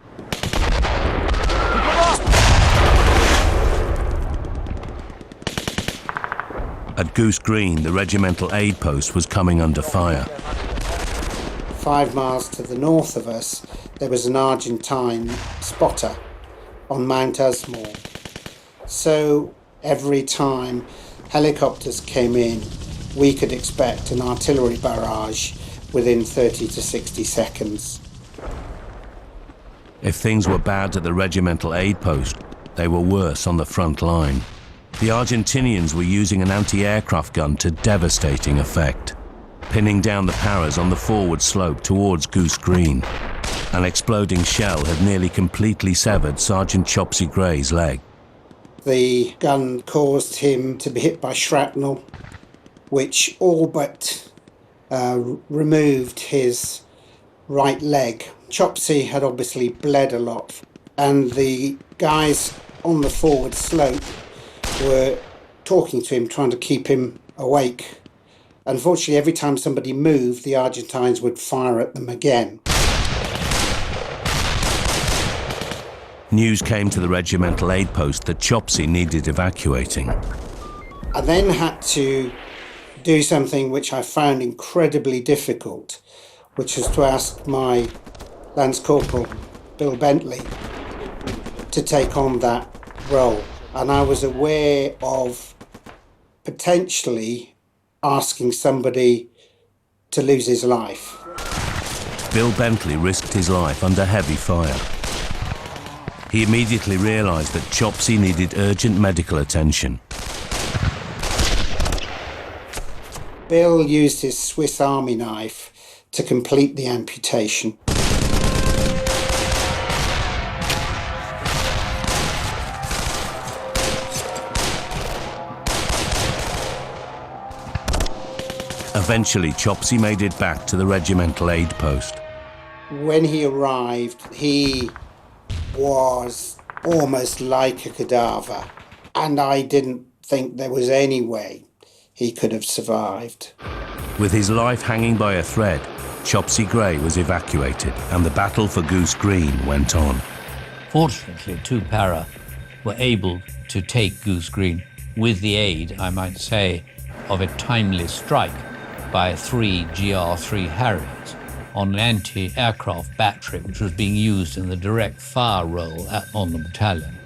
At Goose Green, the regimental aid post was coming under fire. 5 miles to the north of us, there was an Argentine spotter on Mount Usmore. So every time helicopters came in, we could expect an artillery barrage within 30 to 60 seconds. If things were bad at the regimental aid post, they were worse on the front line. The Argentinians were using an anti-aircraft gun to devastating effect, pinning down the paras on the forward slope towards Goose Green. An exploding shell had nearly completely severed Sergeant Chopsy Gray's leg. The gun caused him to be hit by shrapnel, which all but removed his right leg. Chopsy had obviously bled a lot, and the guys on the forward slope were talking to him, trying to keep him awake. Unfortunately, every time somebody moved, the Argentines would fire at them again. News came to the regimental aid post that Chopsy needed evacuating. I then had to do something which I found incredibly difficult, which was to ask my Lance Corporal, Bill Bentley, to take on that role. And I was aware of potentially asking somebody to lose his life. Bill Bentley risked his life under heavy fire. He immediately realised that Chopsy needed urgent medical attention. Bill used his Swiss Army knife to complete the amputation. Eventually, Chopsy made it back to the regimental aid post. When he arrived, he was almost like a cadaver, and I didn't think there was any way he could have survived. With his life hanging by a thread, Chopsy Gray was evacuated, and the battle for Goose Green went on. Fortunately, 2 Para were able to take Goose Green with the aid, I might say, of a timely strike by 3 GR3 Harriers on an anti-aircraft battery which was being used in the direct fire role on the battalion.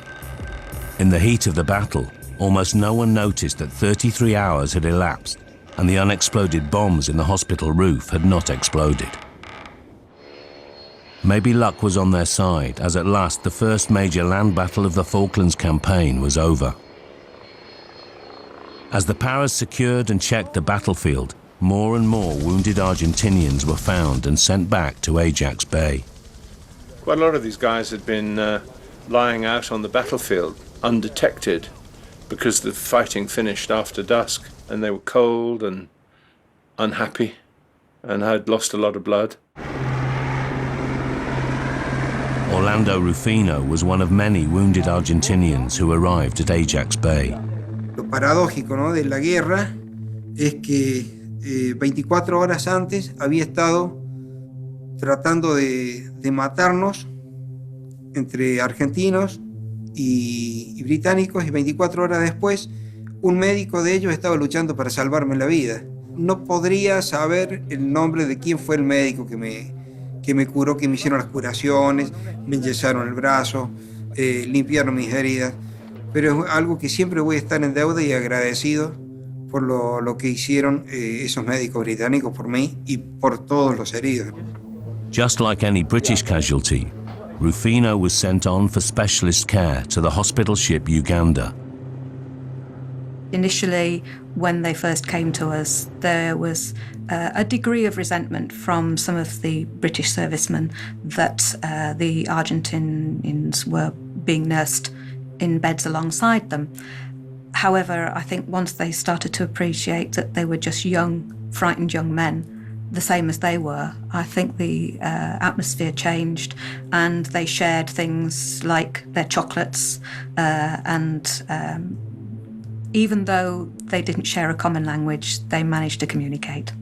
In the heat of the battle, almost no one noticed that 33 hours had elapsed and the unexploded bombs in the hospital roof had not exploded. Maybe luck was on their side, as at last the first major land battle of the Falklands campaign was over. As the Paras secured and checked the battlefield, more and more wounded Argentinians were found and sent back to Ajax Bay. Quite a lot of these guys had been lying out on the battlefield undetected because the fighting finished after dusk, and they were cold and unhappy and had lost a lot of blood. Orlando Rufino was one of many wounded Argentinians who arrived at Ajax Bay. Lo paradójico, ¿no?, de la guerra es que 24 horas antes había estado tratando de matarnos entre argentinos y británicos, y 24 horas después un médico de ellos estaba luchando para salvarme la vida. No podría saber el nombre de quién fue el médico que me curó, que me hicieron las curaciones, me enyesaron el brazo, limpiaron mis heridas, pero es algo que siempre voy a estar en deuda y agradecido por lo que hicieron esos médicos británicos por mí y por todos los heridos. Just like any British casualty, Rufino was sent on for specialist care to the hospital ship Uganda. Initially, when they first came to us, there was a degree of resentment from some of the British servicemen that the Argentinians were being nursed in beds alongside them. However, I think once they started to appreciate that they were just young, frightened young men, the same as they were, I think the atmosphere changed, and they shared things like their chocolates and even though they didn't share a common language, they managed to communicate.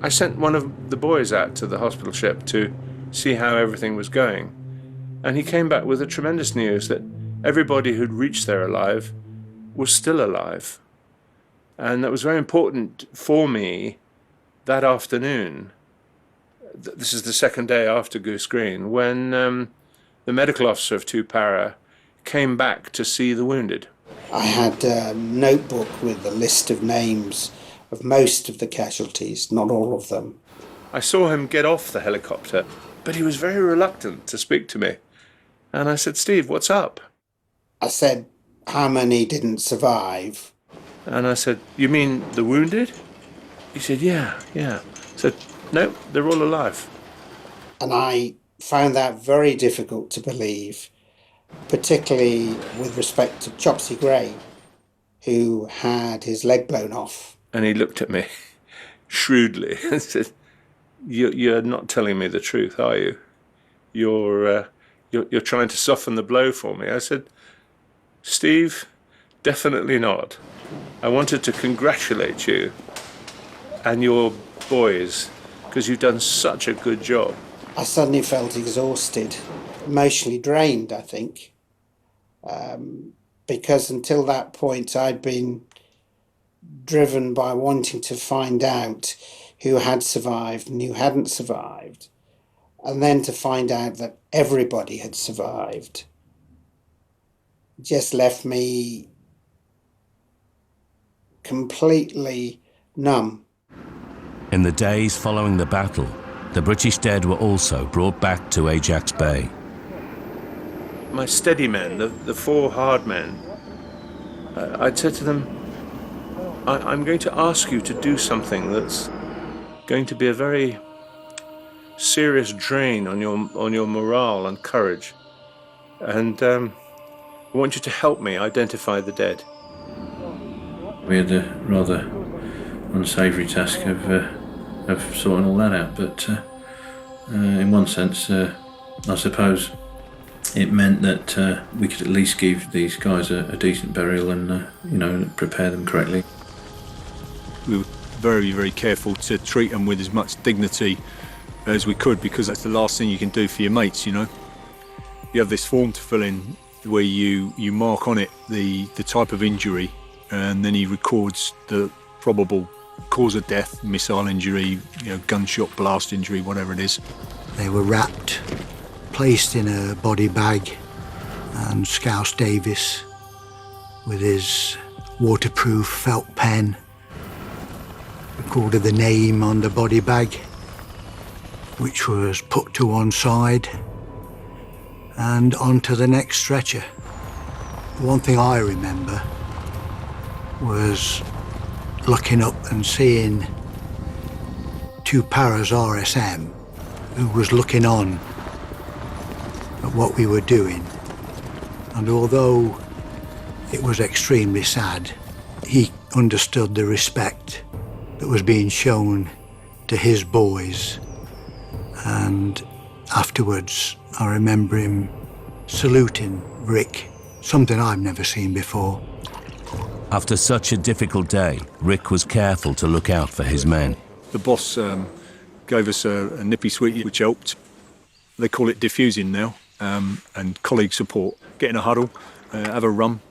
I sent one of the boys out to the hospital ship to see how everything was going, and he came back with the tremendous news that everybody who'd reached there alive was still alive. And that was very important for me that afternoon. This is the second day after Goose Green, when the medical officer of 2 Para came back to see the wounded. I had a notebook with a list of names of most of the casualties, not all of them. I saw him get off the helicopter, but he was very reluctant to speak to me. And I said, "Steve, what's up?" I said, "How many didn't survive?" And I said, "You mean the wounded?" He said, yeah. I said, "No, they're all alive." And I found that very difficult to believe. particularly with respect to Chopsy Gray, who had his leg blown off. And he looked at me shrewdly and said, "You're not telling me the truth, are you? You're trying to soften the blow for me." I said, "Steve, definitely not. I wanted to congratulate you and your boys because you've done such a good job." I suddenly felt exhausted, emotionally drained, I think, because until that point I'd been driven by wanting to find out who had survived and who hadn't survived, and then to find out that everybody had survived just left me completely numb. In the days following the battle, the British dead were also brought back to Ajax Bay. My steady men, the four hard men, I'd said to them, I'm going to ask you to do something that's going to be a very serious drain on your morale and courage. And I want you to help me identify the dead. We had a rather unsavoury task of sorting all that out, but in one sense, I suppose it meant that we could at least give these guys a decent burial and prepare them correctly. We were very, very careful to treat them with as much dignity as we could, because that's the last thing you can do for your mates, you know. You have this form to fill in where you mark on it the type of injury, and then he records the probable cause of death, missile injury, gunshot blast injury, whatever it is. They were wrapped, placed in a body bag, and Scouse Davis, with his waterproof felt pen, recorded the name on the body bag, which was put to one side and onto the next stretcher. One thing I remember was looking up and seeing two paras RSM who was looking on at what we were doing. And although it was extremely sad, he understood the respect that was being shown to his boys. And afterwards, I remember him saluting Rick, something I've never seen before. After such a difficult day, Rick was careful to look out for his men. The boss gave us a nippy sweetie, which helped. They call it diffusing now, and colleague support. Get in a huddle, have a rum,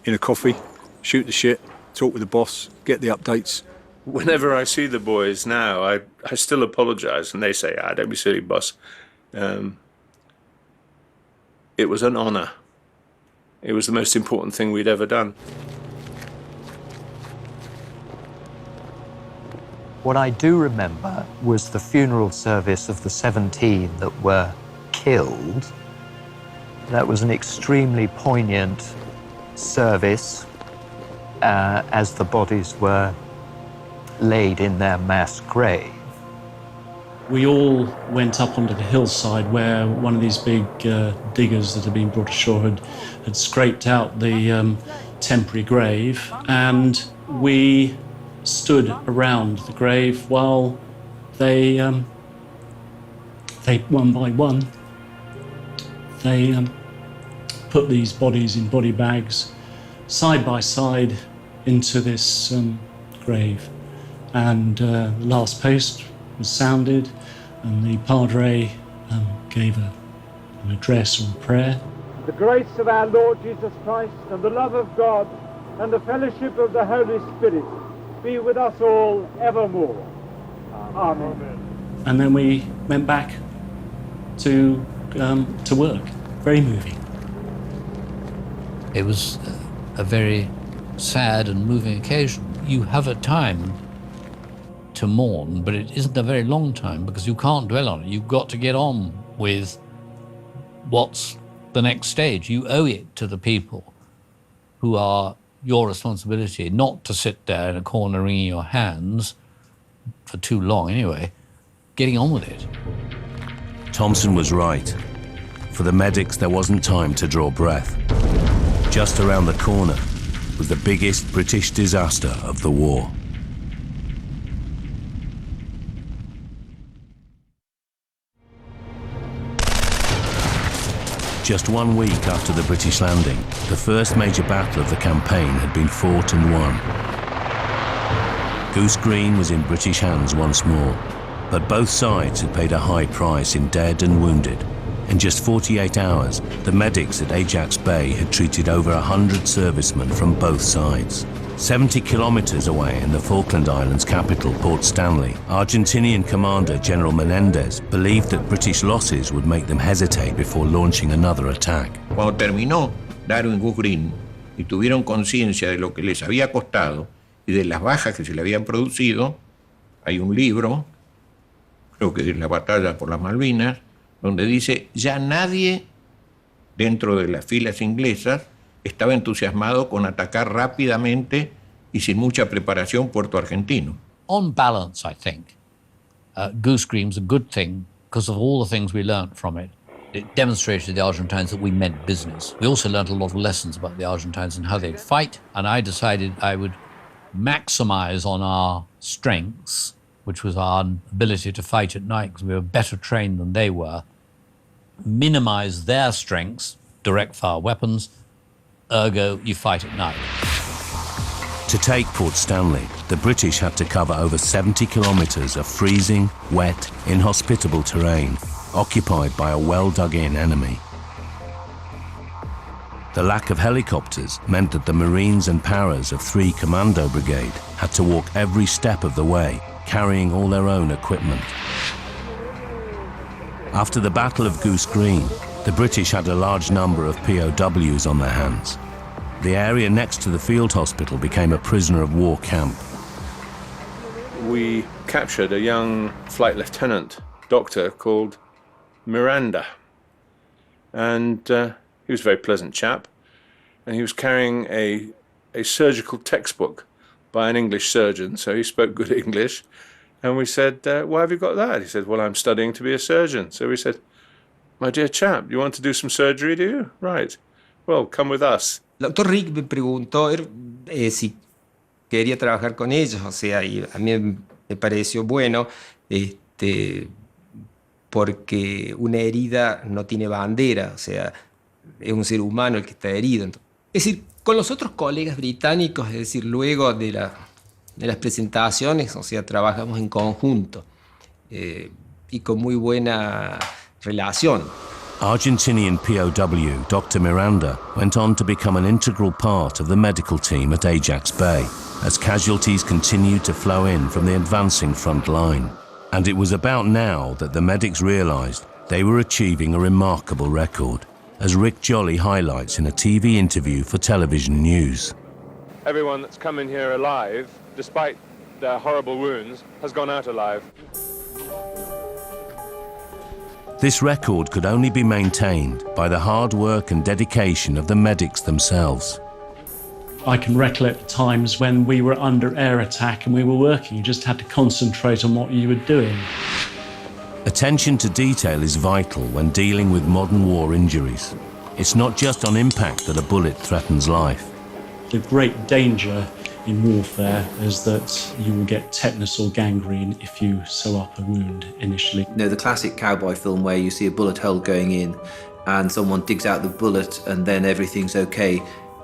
in a coffee, shoot the shit, talk with the boss, get the updates. Whenever I see the boys now, I still apologise, and they say, don't be silly, boss. It was an honour. It was the most important thing we'd ever done. What I do remember was the funeral service of the 17 that were killed. That was an extremely poignant service as the bodies were laid in their mass grave. We all went up onto the hillside where one of these big diggers that had been brought ashore had scraped out the temporary grave, and we stood around the grave while they one by one, they put these bodies in body bags side by side into this grave. And the last post was sounded, and the Padre gave an address or a prayer. The grace of our Lord Jesus Christ and the love of God and the fellowship of the Holy Spirit be with us all evermore. Amen. And then we went back to work. Very moving. It was a very sad and moving occasion. You have a time to mourn, but it isn't a very long time because you can't dwell on it. You've got to get on with what's the next stage. You owe it to the people who are your responsibility, not to sit there in a corner wringing your hands for too long anyway, getting on with it. Thompson was right. for the medics there wasn't time to draw breath. Just around the corner was the biggest British disaster of the war. Just 1 week after the British landing, the first major battle of the campaign had been fought and won. Goose Green was in British hands once more, but both sides had paid a high price in dead and wounded. In just 48 hours, the medics at Ajax Bay had treated over 100 servicemen from both sides. 70 kilometers away in the Falkland Islands capital, Port Stanley, Argentinian commander General Menendez believed that British losses would make them hesitate before launching another attack. Cuando terminó Darwin Goose Green y tuvieron conciencia de lo que les había costado y de las bajas que se le habían producido, hay un libro, creo que es La batalla por las Malvinas, donde dice, ya nadie dentro de las filas inglesas estaba entusiasmado con atacar rápidamente y sin mucha preparación Puerto Argentino. On balance, I think, Goose Green was a good thing because of all the things we learnt from it. It demonstrated to the Argentines that we meant business. We also learnt a lot of lessons about the Argentines and how they'd fight, and I decided I would maximize on our strengths, which was our ability to fight at night because we were better trained than they were, minimize their strengths, direct fire weapons, ergo you fight at night. To take Port Stanley, the British had to cover over 70 kilometers of freezing, wet, inhospitable terrain, occupied by a well-dug-in enemy. The lack of helicopters meant that the Marines and Paras of 3 Commando Brigade had to walk every step of the way, carrying all their own equipment. After the Battle of Goose Green, the British had a large number of POWs on their hands. The area next to the field hospital became a prisoner of war camp. We captured a young flight lieutenant doctor called Miranda, and he was a very pleasant chap, and he was carrying a surgical textbook by an English surgeon, so he spoke good English. And we said, why have you got that? He said, well, I'm studying to be a surgeon. So we said, my dear chap, you want to do some surgery, do you? Right. Well, come with us. El doctor Rick me preguntó si quería trabajar con ellos, o sea, y a mí me pareció bueno, porque una herida no tiene bandera, o sea, es un ser humano el que está herido. Es decir, con los otros colegas británicos, es decir, luego de las presentaciones, o sea, trabajamos en conjunto y con muy buena relación. Argentinian POW Dr. Miranda went on to become an integral part of the medical team at Ajax Bay as casualties continued to flow in from the advancing front line. And it was about now that the medics realized they were achieving a remarkable record, as Rick Jolly highlights in a TV interview for television news. Everyone that's come in here alive, despite their horrible wounds, has gone out alive. This record could only be maintained by the hard work and dedication of the medics themselves. I can recollect times when we were under air attack and we were working. You just had to concentrate on what you were doing. Attention to detail is vital when dealing with modern war injuries. It's not just on impact that a bullet threatens life. The great danger in warfare is that you will get tetanus or gangrene if you sew up a wound initially. You know, the classic cowboy film where you see a bullet hole going in and someone digs out the bullet and then everything's okay.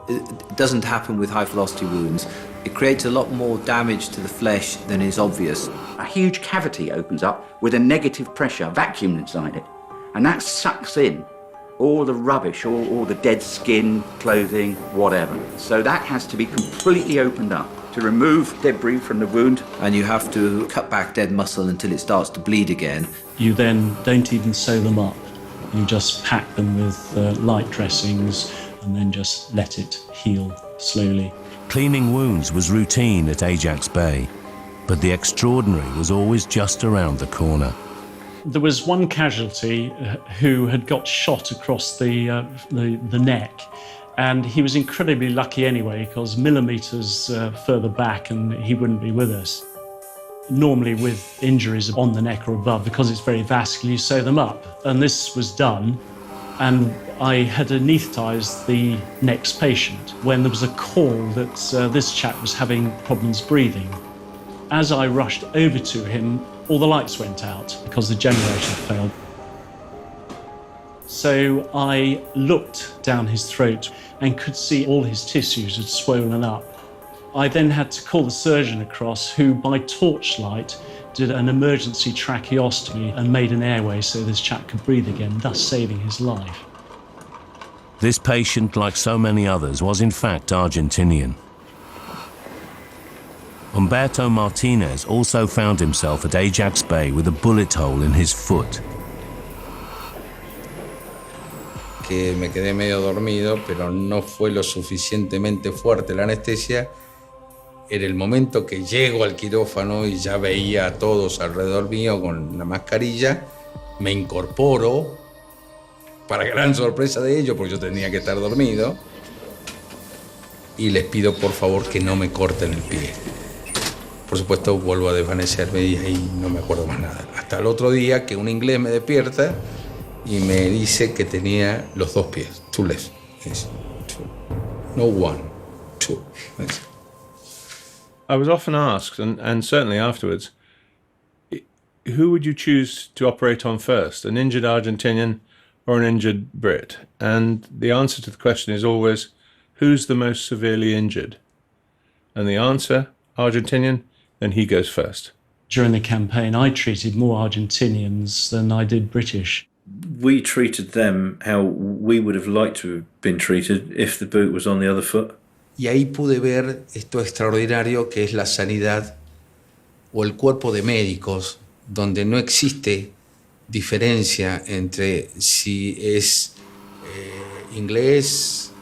It doesn't happen with high velocity wounds. It creates a lot more damage to the flesh than is obvious. A huge cavity opens up with a negative pressure vacuum inside it, and that sucks in all the rubbish, all the dead skin, clothing, whatever. So that has to be completely opened up to remove debris from the wound. And you have to cut back dead muscle until it starts to bleed again. You then don't even sew them up. You just pack them with light dressings and then just let it heal slowly. Cleaning wounds was routine at Ajax Bay, but the extraordinary was always just around the corner. There was one casualty who had got shot across the neck, and he was incredibly lucky anyway, because millimeters further back and he wouldn't be with us. Normally with injuries on the neck or above, because it's very vascular, you sew them up. And this was done, And I had anaesthetised the next patient when there was a call that this chap was having problems breathing. As I rushed over to him, all the lights went out because the generator failed. So I looked down his throat and could see all his tissues had swollen up. I then had to call the surgeon across, who by torchlight did an emergency tracheostomy and made an airway so this chap could breathe again, thus saving his life. This patient, like so many others, was in fact Argentinian. Humberto Martinez also found himself at Ajax Bay with a bullet hole in his foot. Que me quedé medio dormido, pero no fue lo suficientemente fuerte la anestesia. Era el momento que llego al quirófano y ya veía a todos alrededor mío con la mascarilla. Me incorporo, para gran sorpresa de ellos, porque yo tenía que estar dormido, y les pido por favor que no me corten el pie. Por supuesto, vuelvo a desvanecerme y ahí no me acuerdo más nada. Hasta el otro día que un inglés me despierta y me dice que tenía los dos pies, two legs. No one, two. I was often asked, and certainly afterwards, who would you choose to operate on first, an injured Argentinian or an injured Brit? And the answer to the question is always, who's the most severely injured? And the answer, Argentinian, then he goes first. During the campaign, I treated more Argentinians than I did British. We treated them how we would have liked to have been treated if the boot was on the other foot. Y ahí pude ver esto extraordinario que es la sanidad o el cuerpo de médicos, donde no existe diferencia entre si es inglés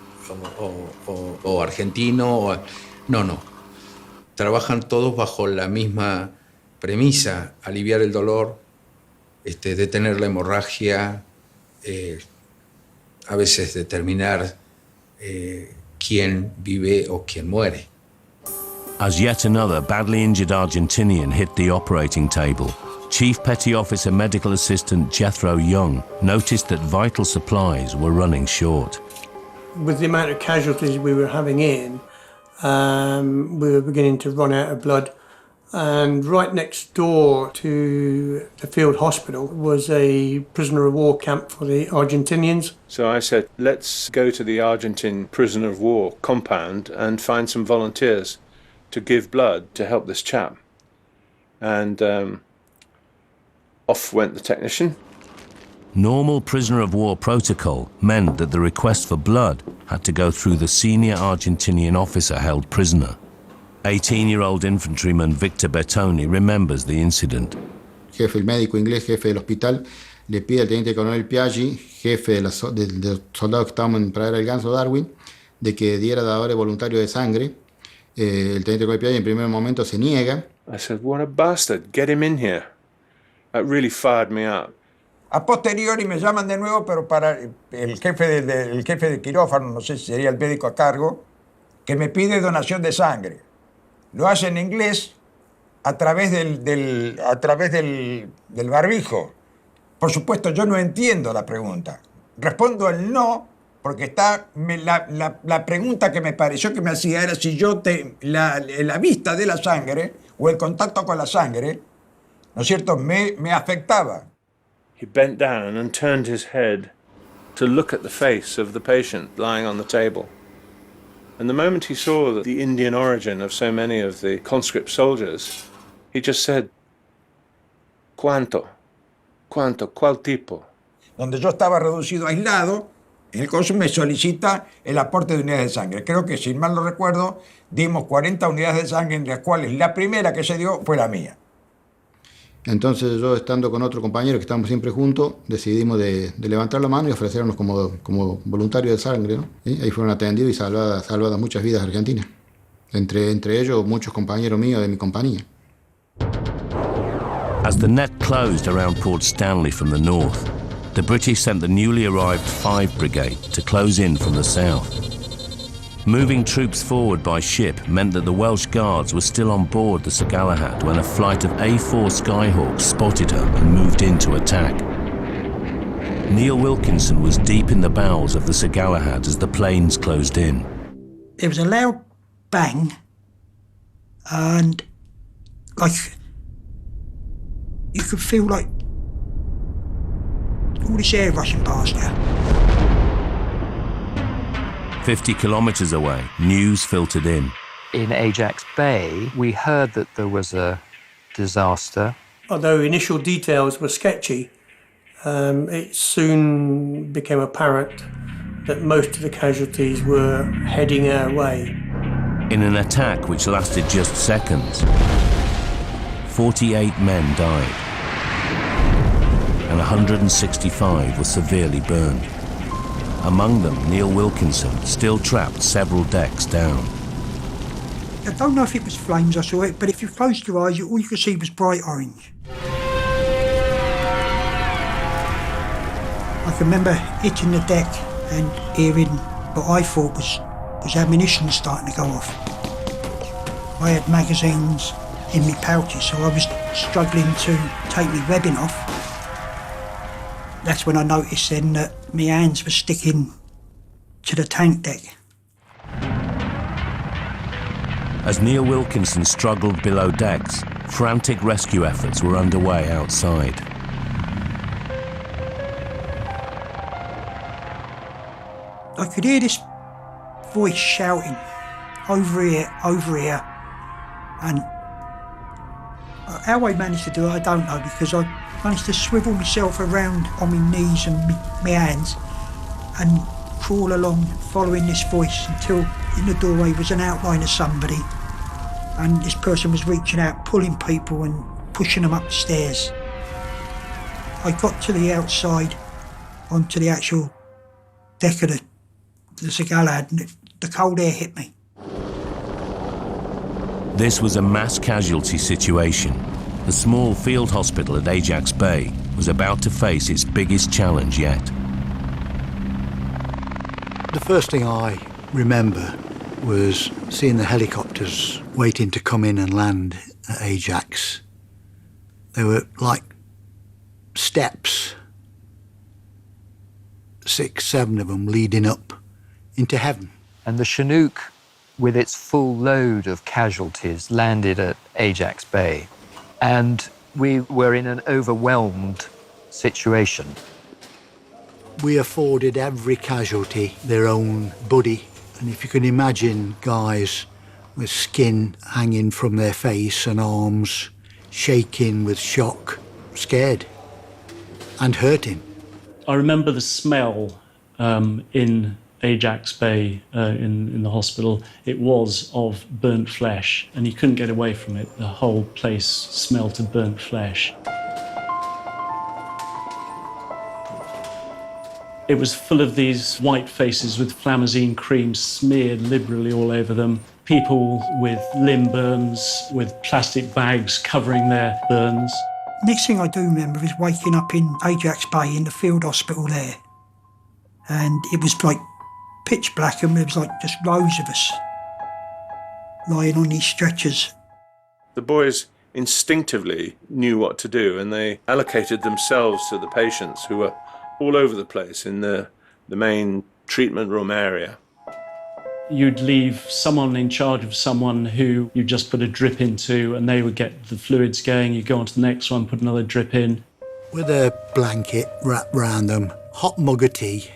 o argentino. No. Trabajan todos bajo la misma premisa: aliviar el dolor, detener la hemorragia, a veces determinar quién vive o quién muere. As yet another badly injured Argentinian hit the operating table, Chief Petty Officer Medical Assistant Jethro Young noticed that vital supplies were running short. With the amount of casualties we were having in, we were beginning to run out of blood. And right next door to the field hospital was a prisoner of war camp for the Argentinians. So I said, let's go to the Argentine prisoner of war compound and find some volunteers to give blood to help this chap. And off went the technician. Normal prisoner of war protocol meant that the request for blood had to go through the senior Argentinian officer held prisoner. 18-year-old infantryman Victor Bertoni remembers the incident. Jefe, el médico inglés, jefe del hospital, le pide al teniente coronel Piaggi, jefe de los soldados que estábamos en Pradera del Ganso, Darwin, de que diera dadores voluntarios de sangre. El teniente coronel Piaggi en primer momento se niega. I said, what a bastard, get him in here. That really fired me up. A posteriori me llaman de nuevo, pero para el jefe de quirófano, no sé si sería el médico a cargo, que me pide donación de sangre. Lo hace en inglés a través del barbijo. Por supuesto, yo no entiendo la pregunta. Respondo el no, porque la pregunta que me pareció que me hacía era si yo la vista de la sangre o el contacto con la sangre, ¿no es cierto?, me afectaba. He bent down and turned his head to look at the face of the patient lying on the table. And the moment he saw the Indian origin of so many of the conscript soldiers, he just said, ¿Cuánto? ¿Cuál tipo? Donde yo estaba reducido, aislado, el cónsul me solicita el aporte de unidades de sangre. Creo que, si mal no recuerdo, dimos 40 unidades de sangre, en las cuales la primera que se dio fue la mía. Entonces yo, estando con otro compañero que estábamos siempre juntos, decidimos de levantar la mano y ofrecernos como voluntarios de sangre, ¿no? ¿Sí? Ahí fueron atendidos y salvadas muchas vidas argentinas. Entre ellos muchos compañeros míos de mi compañía. As the net closed around Port Stanley from the north, the British sent the newly arrived 5 Brigade to close in from the south. Moving troops forward by ship meant that the Welsh Guards were still on board the Sir Galahad when a flight of A4 Skyhawks spotted her and moved in to attack. Neil Wilkinson was deep in the bowels of the Sir Galahad as the planes closed in. There was a loud bang, and like you could feel like all this air rushing past you. 50 kilometres away, news filtered in. In Ajax Bay, we heard that there was a disaster. Although initial details were sketchy, it soon became apparent that most of the casualties were heading our way. In an attack which lasted just seconds, 48 men died, and 165 were severely burned. Among them, Neil Wilkinson, still trapped several decks down. I don't know if it was flames I saw it, but if you closed your eyes, all you could see was bright orange. I can remember hitting the deck and hearing what I thought was ammunition starting to go off. I had magazines in my pouches, so I was struggling to take my webbing off. That's when I noticed then that my hands were sticking to the tank deck. As Neil Wilkinson struggled below decks, frantic rescue efforts were underway outside. I could hear this voice shouting, over here, and how I managed to do it, I don't know, because I managed to swivel myself around on my knees and my hands and crawl along following this voice until in the doorway was an outline of somebody, and this person was reaching out, pulling people and pushing them up the stairs. I got to the outside, onto the actual deck of the Sir Galahad, and the cold air hit me. This was a mass casualty situation. The small field hospital at Ajax Bay was about to face its biggest challenge yet. The first thing I remember was seeing the helicopters waiting to come in and land at Ajax. They were like steps, 6, 7 of them leading up into heaven. And the Chinook, with its full load of casualties, landed at Ajax Bay. And we were in an overwhelmed situation. We afforded every casualty their own buddy. And if you can imagine guys with skin hanging from their face and arms, shaking with shock, scared and hurting. I remember the smell in Ajax Bay in the hospital. It was of burnt flesh, and you couldn't get away from it. The whole place smelt of burnt flesh. It was full of these white faces with flamazine cream smeared liberally all over them. People with limb burns, with plastic bags covering their burns. Next thing I do remember is waking up in Ajax Bay in the field hospital there. And it was like pitch black, and there was like just rows of us lying on these stretchers. The boys instinctively knew what to do, and they allocated themselves to the patients who were all over the place in the main treatment room area. You'd leave someone in charge of someone who you just put a drip into, and they would get the fluids going. You go on to the next one, put another drip in. With a blanket wrapped round them, hot mug of tea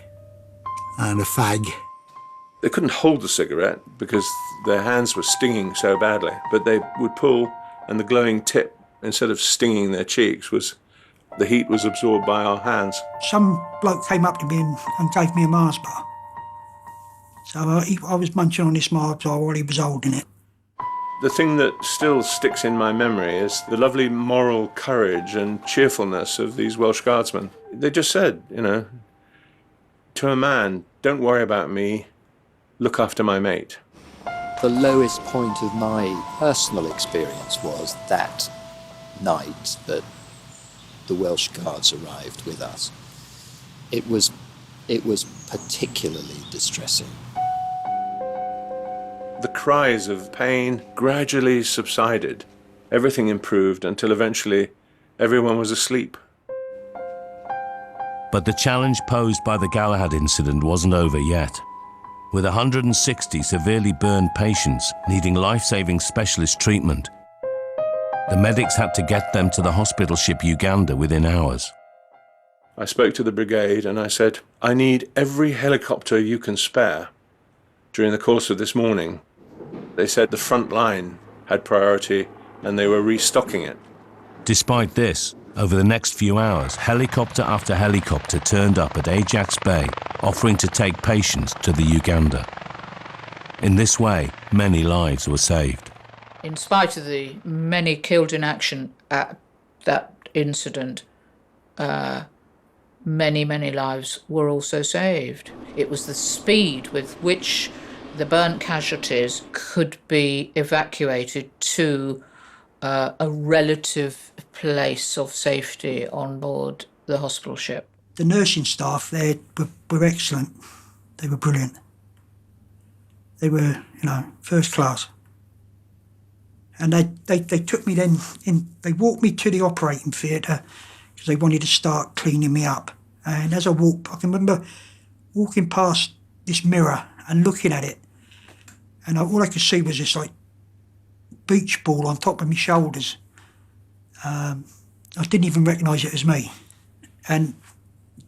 and a fag. They couldn't hold the cigarette because their hands were stinging so badly, but they would pull, and the glowing tip, instead of stinging their cheeks, the heat was absorbed by our hands. Some bloke came up to me and gave me a Mars bar. So I was munching on this Mars bar while he was holding it. The thing that still sticks in my memory is the lovely moral courage and cheerfulness of these Welsh Guardsmen. They just said, to a man, don't worry about me, look after my mate. The lowest point of my personal experience was that night that the Welsh Guards arrived with us. It was particularly distressing. The cries of pain gradually subsided. Everything improved until eventually everyone was asleep. But the challenge posed by the Galahad incident wasn't over yet. With 160 severely burned patients needing life-saving specialist treatment, the medics had to get them to the hospital ship Uganda within hours. I spoke to the brigade and I said, I need every helicopter you can spare. During the course of this morning, they said the front line had priority and they were restocking it. Despite this, over the next few hours, helicopter after helicopter turned up at Ajax Bay, offering to take patients to the Uganda. In this way, many lives were saved. In spite of the many killed in action at that incident, many lives were also saved. It was the speed with which the burnt casualties could be evacuated to a relative place of safety on board the hospital ship. The nursing staff there were excellent. They were brilliant. They were, first class. And they took me then they walked me to the operating theatre because they wanted to start cleaning me up. And as I walked, I can remember walking past this mirror and looking at it. And all I could see was this beach ball on top of my shoulders. I didn't even recognise it as me. And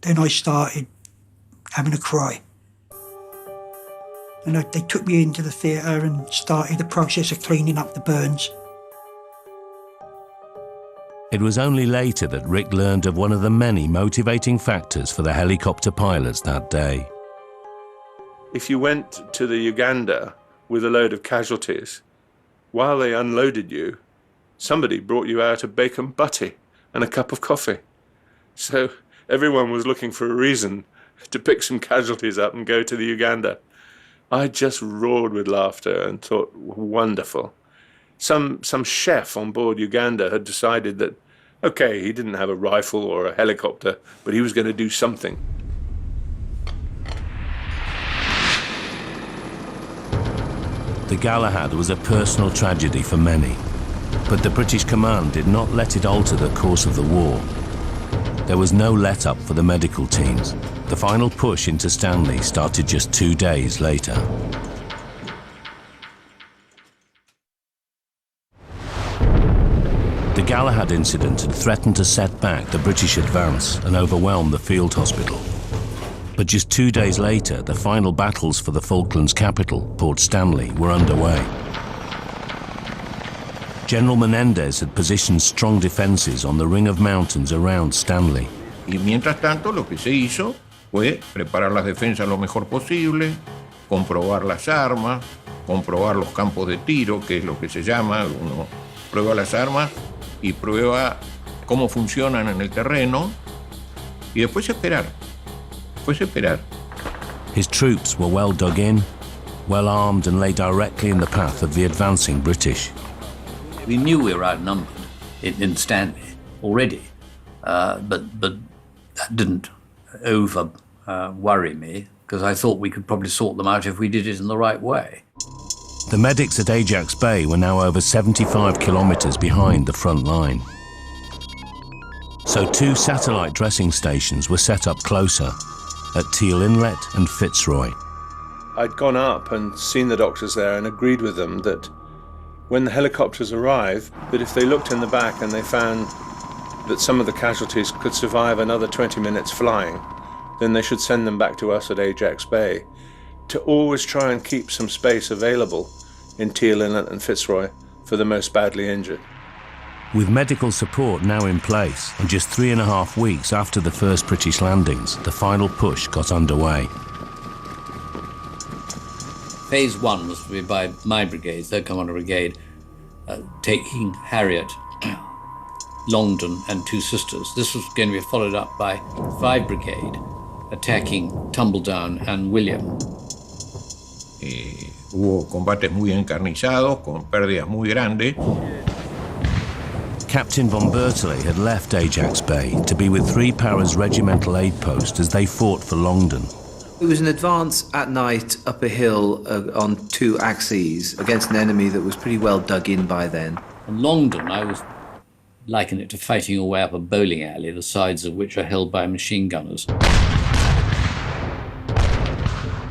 then I started having a cry. And they took me into the theatre and started the process of cleaning up the burns. It was only later that Rick learned of one of the many motivating factors for the helicopter pilots that day. If you went to the Uganda with a load of casualties, while they unloaded you, somebody brought you out a bacon butty and a cup of coffee. So everyone was looking for a reason to pick some casualties up and go to the Uganda. I just roared with laughter and thought, wonderful. Some chef on board Uganda had decided that, okay, he didn't have a rifle or a helicopter, but he was going to do something. The Galahad was a personal tragedy for many, but the British command did not let it alter the course of the war. There was no let-up for the medical teams. The final push into Stanley started just 2 days later. The Galahad incident had threatened to set back the British advance and overwhelm the field hospital. But just 2 days later, the final battles for the Falklands capital, Port Stanley, were underway. General Menendez had positioned strong defenses on the ring of mountains around Stanley. Y mientras tanto, lo que se hizo fue preparar las defensas lo mejor posible, comprobar las armas, comprobar los campos de tiro, que es lo que se llama, uno prueba las armas y prueba cómo funcionan en el terreno, y después esperar. His troops were well dug in, well armed, and lay directly in the path of the advancing British. We knew we were outnumbered in Stanley already, but that didn't worry me, because I thought we could probably sort them out if we did it in the right way. The medics at Ajax Bay were now over 75 kilometres behind the front line. So 2 satellite dressing stations were set up closer, at Teal Inlet and Fitzroy. I'd gone up and seen the doctors there and agreed with them that when the helicopters arrived, that if they looked in the back and they found that some of the casualties could survive another 20 minutes flying, then they should send them back to us at Ajax Bay, to always try and keep some space available in Teal Inlet and Fitzroy for the most badly injured. With medical support now in place, and just 3.5 weeks after the first British landings, the final push got underway. Phase 1 was to be by my brigade, 3rd Commander Brigade, taking Harriet, Longdon and 2 Sisters. This was going to be followed up by 5 Brigade, attacking Tumbledown and William. Hubo combates muy encarnizados, con pérdidas muy grandes. Captain von Bertele had left Ajax Bay to be with 3 Para's regimental aid post as they fought for Longdon. It was an advance at night up a hill on 2 axes against an enemy that was pretty well dug in by then. And Longdon, I was liken it to fighting your way up a bowling alley, the sides of which are held by machine gunners.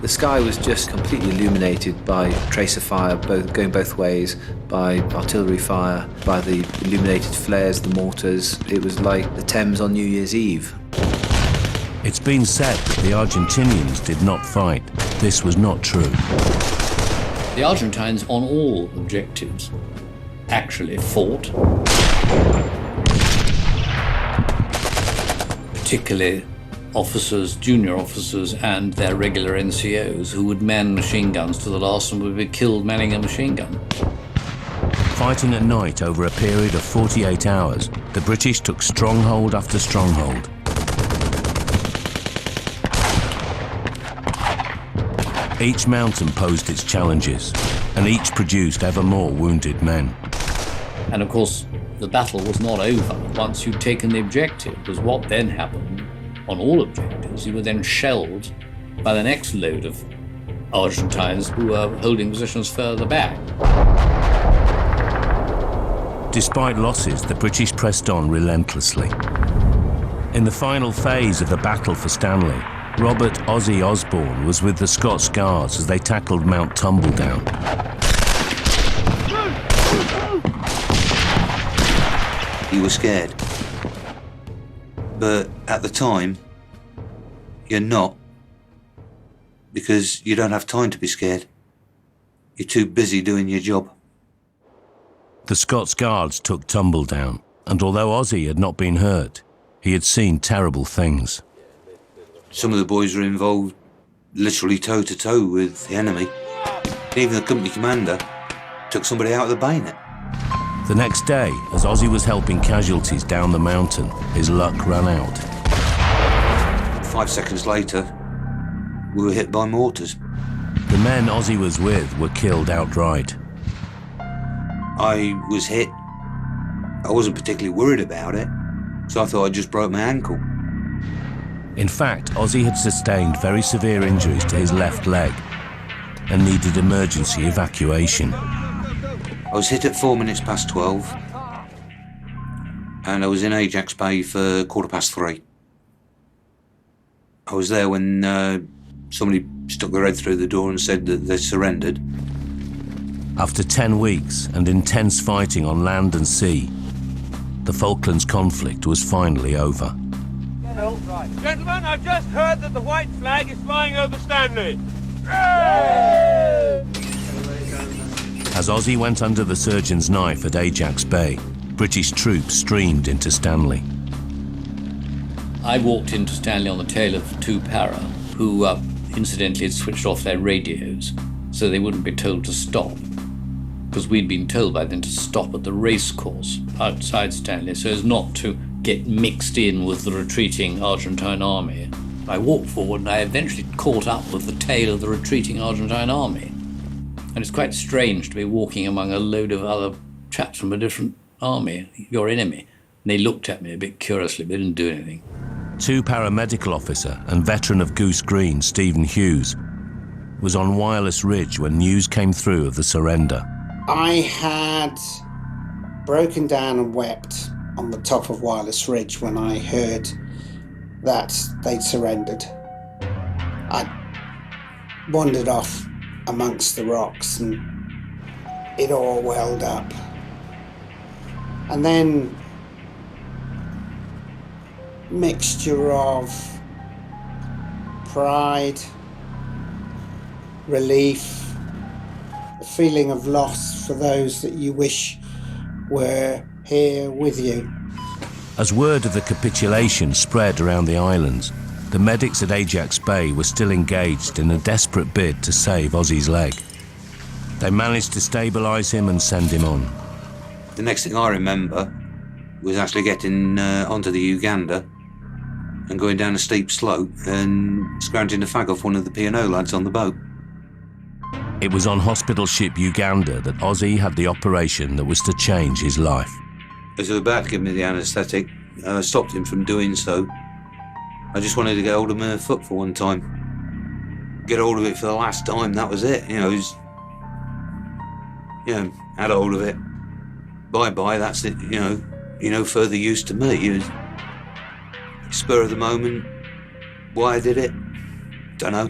The sky was just completely illuminated by tracer fire, going both ways, by artillery fire, by the illuminated flares, the mortars. It was like the Thames on New Year's Eve. It's been said that the Argentinians did not fight. This was not true. The Argentines, on all objectives, actually fought. Particularly officers, junior officers, and their regular NCOs who would man machine guns to the last and would be killed manning a machine gun. Fighting at night over a period of 48 hours, the British took stronghold after stronghold. Each mountain posed its challenges, and each produced ever more wounded men. And of course, the battle was not over once you'd taken the objective, because what then happened on all objectives, you were then shelled by the next load of Argentines who were holding positions further back. Despite losses, the British pressed on relentlessly. In the final phase of the battle for Stanley, Robert Ozzy Osborne was with the Scots Guards as they tackled Mount Tumbledown. You were scared. But at the time, you're not, because you don't have time to be scared. You're too busy doing your job. The Scots Guards took Tumbledown, and although Ozzy had not been hurt, he had seen terrible things. Some of the boys were involved literally toe-to-toe with the enemy. Even the company commander took somebody out with a bayonet. The next day, as Ozzy was helping casualties down the mountain, his luck ran out. 5 seconds later, we were hit by mortars. The men Ozzy was with were killed outright. I was hit. I wasn't particularly worried about it, so I thought I just broke my ankle. In fact, Ozzy had sustained very severe injuries to his left leg and needed emergency evacuation. I was hit at 12:04, and I was in Ajax Bay for 3:15. I was there when somebody stuck their head through the door and said that they surrendered. After 10 weeks and intense fighting on land and sea, the Falklands conflict was finally over. Gentlemen, I've just heard that the white flag is flying over Stanley. As Ozzy went under the surgeon's knife at Ajax Bay, British troops streamed into Stanley. I walked into Stanley on the tail of 2 para, who incidentally had switched off their radios so they wouldn't be told to stop, because we'd been told by them to stop at the racecourse outside Stanley so as not to get mixed in with the retreating Argentine army. I walked forward and I eventually caught up with the tail of the retreating Argentine army. And it's quite strange to be walking among a load of other chaps from a different army, your enemy. And they looked at me a bit curiously, but didn't do anything. 2 paramedical officer and veteran of Goose Green, Stephen Hughes, was on Wireless Ridge when news came through of the surrender. I had broken down and wept on the top of Wireless Ridge when I heard that they'd surrendered. I wandered off amongst the rocks and it all welled up. And then mixture of pride, relief, a feeling of loss for those that you wish were here with you. As word of the capitulation spread around the islands, the medics at Ajax Bay were still engaged in a desperate bid to save Ozzy's leg. They managed to stabilise him and send him on. The next thing I remember was actually getting onto the Uganda and going down a steep slope and scrounging the fag off one of the P&O lads on the boat. It was on hospital ship Uganda that Ozzy had the operation that was to change his life. As they were about to give me the anaesthetic, I stopped him from doing so. I just wanted to get hold of my foot for one time. Get hold of it for the last time, that was it. Had hold of it. Bye-bye, that's it, no further use to me. It was spur of the moment. Why I did it, don't know.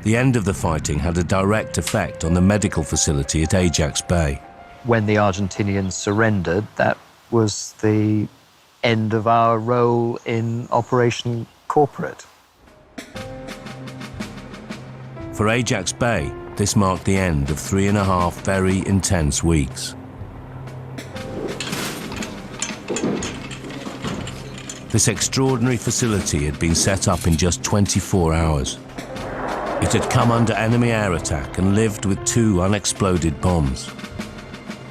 The end of the fighting had a direct effect on the medical facility at Ajax Bay. When the Argentinians surrendered, that was the end of our role in Operation Corporate. For Ajax Bay, this marked the end of 3.5 very intense weeks. This extraordinary facility had been set up in just 24 hours. It had come under enemy air attack and lived with 2 unexploded bombs.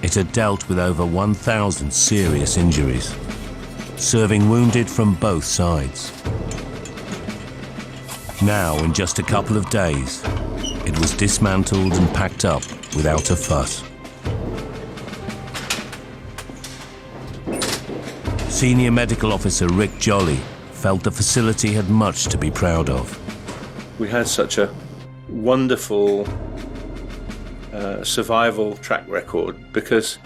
It had dealt with over 1,000 serious injuries, serving wounded from both sides. Now, in just a couple of days, it was dismantled and packed up without a fuss. Senior Medical Officer Rick Jolly felt the facility had much to be proud of. We had such a wonderful survival track record because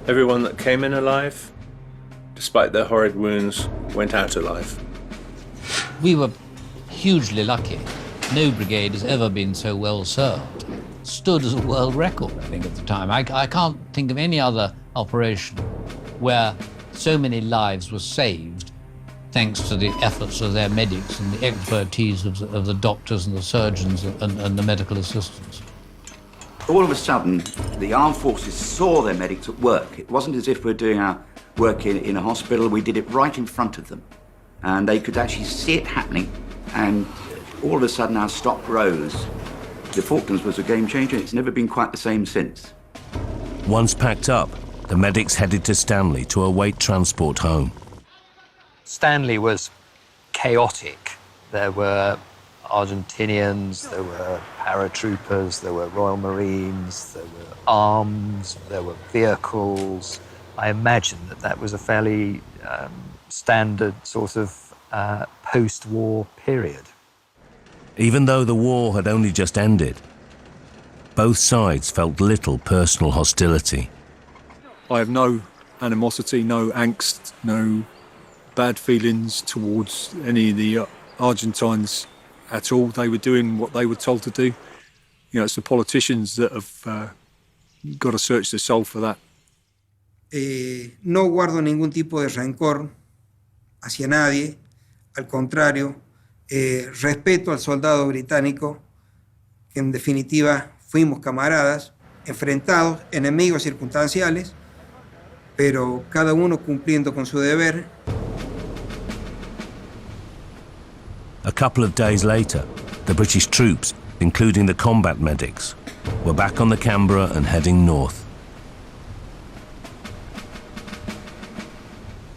everyone that came in alive, despite their horrid wounds, went out alive. We were hugely lucky. No brigade has ever been so well served. Stood as a world record, I think, at the time. I can't think of any other operation where so many lives were saved thanks to the efforts of their medics and the expertise of the doctors and the surgeons and the medical assistants. All of a sudden, the armed forces saw their medics at work. It wasn't as if we're doing our work in a hospital. We did it right in front of them. And they could actually see it happening. And all of a sudden, our stock rose. The Falklands was a game changer. It's never been quite the same since. Once packed up, the medics headed to Stanley to await transport home. Stanley was chaotic. There were Argentinians, there were paratroopers, there were Royal Marines, there were arms, there were vehicles. I imagine that was a fairly standard sort of post-war period. Even though the war had only just ended, both sides felt little personal hostility. I have no animosity, no angst, no bad feelings towards any of the Argentines at all. They were doing what they were told to do. It's the politicians that have got to search their soul for that. No guardo ningún tipo de rencor hacia nadie. Al contrario, respeto al soldado británico, que en definitiva fuimos camaradas, enfrentados, enemigos circunstanciales, pero cada uno cumpliendo con su deber. A couple of days later, the British troops, including the combat medics, were back on the Canberra and heading north.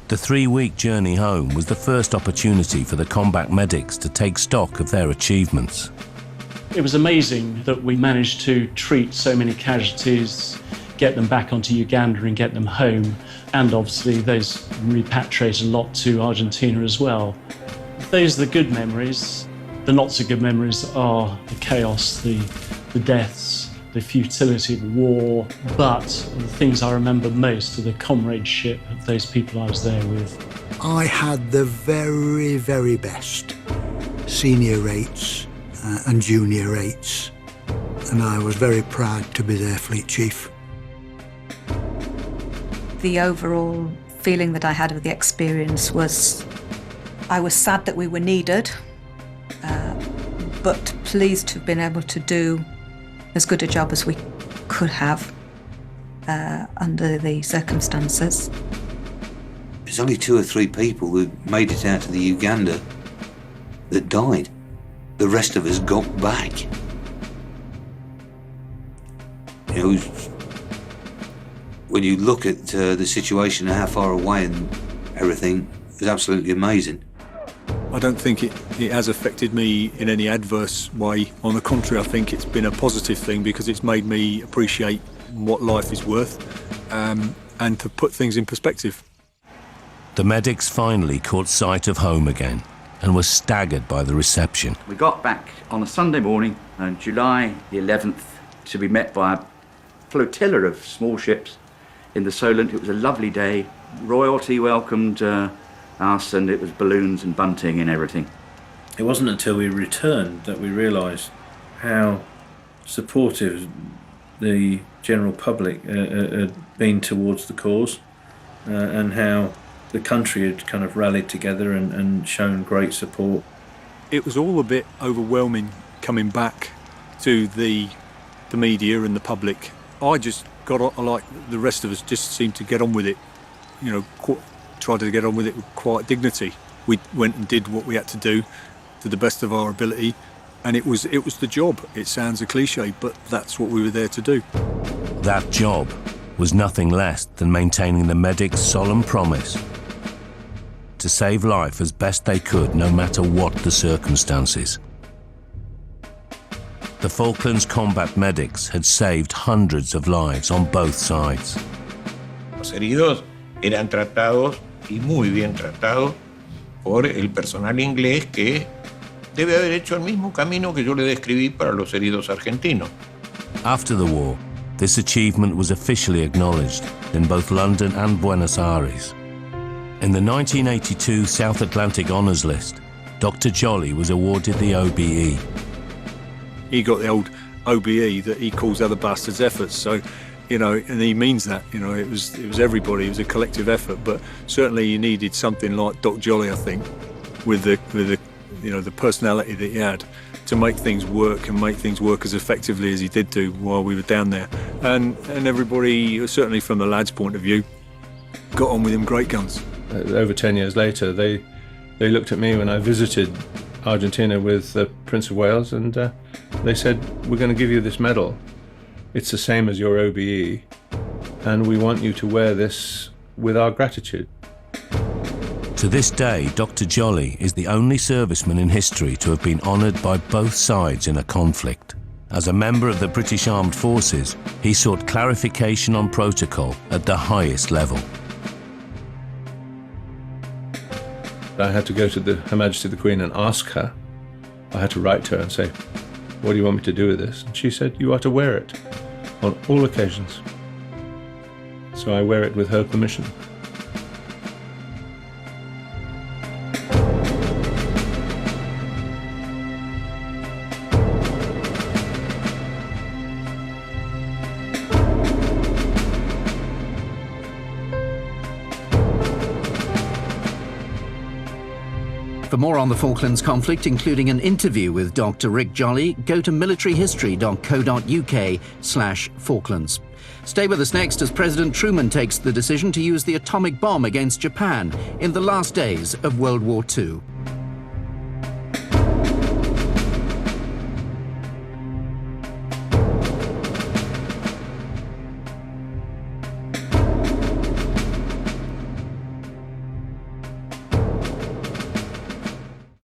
The 3-week journey home was the first opportunity for the combat medics to take stock of their achievements. It was amazing that we managed to treat so many casualties, get them back onto Uganda and get them home, and obviously those repatriated a lot to Argentina as well. Those are the good memories. The not so good memories are the chaos, the deaths, the futility of the war, but the things I remember most are the comradeship of those people I was there with. I had the very, very best senior rates and junior rates, and I was very proud to be their fleet chief. The overall feeling that I had of the experience was I was sad that we were needed, but pleased to have been able to do as good a job as we could have under the circumstances. There's only 2 or 3 people who made it out of the Uganda that died. The rest of us got back. When you look at the situation and how far away and everything, it's absolutely amazing. I don't think it has affected me in any adverse way. On the contrary, I think it's been a positive thing because it's made me appreciate what life is worth and to put things in perspective. The medics finally caught sight of home again and were staggered by the reception. We got back on a Sunday morning on July the 11th to be met by a flotilla of small ships in the Solent. It was a lovely day. Royalty welcomed us, and it was balloons and bunting and everything. It wasn't until we returned that we realised how supportive the general public had been towards the cause, and how the country had kind of rallied together and shown great support. It was all a bit overwhelming coming back to the media and the public. I just got on, like the rest of us, just seemed to get on with it, you know, tried to get on with it with quiet dignity. We went and did what we had to do to the best of our ability, and it was the job. It sounds a cliche, but that's what we were there to do. That job was nothing less than maintaining the medics' solemn promise to save life as best they could, no matter what the circumstances. The Falklands combat medics had saved hundreds of lives on both sides. Los heridos eran tratados, y muy bien tratados, por el personal inglés que debe haber hecho el mismo camino que yo le describí para los heridos argentinos. After the war, this achievement was officially acknowledged in both London and Buenos Aires. In the 1982 South Atlantic Honours List, Dr. Jolly was awarded the OBE. He got the old OBE that he calls other bastards' efforts. So, you know, and he means that. You know, it was everybody. It was a collective effort. But certainly, you needed something like Doc Jolly, I think, with the you know, the personality that he had, to make things work and make things work as effectively as he did do while we were down there. And everybody, certainly from the lads' point of view, got on with him great guns. Over 10 years later, they looked at me when I visited Argentina with the Prince of Wales, and they said, "We're going to give you this medal. It's the same as your OBE, and we want you to wear this with our gratitude." To this day, Dr. Jolly is the only serviceman in history to have been honoured by both sides in a conflict. As a member of the British Armed Forces, he sought clarification on protocol at the highest level. I had to go to Her Majesty the Queen and ask her. I had to write to her and say, "What do you want me to do with this?" And she said, "You are to wear it on all occasions." So I wear it with her permission. For more on the Falklands conflict, including an interview with Dr. Rick Jolly, go to militaryhistory.co.uk/Falklands. Stay with us next as President Truman takes the decision to use the atomic bomb against Japan in the last days of World War II.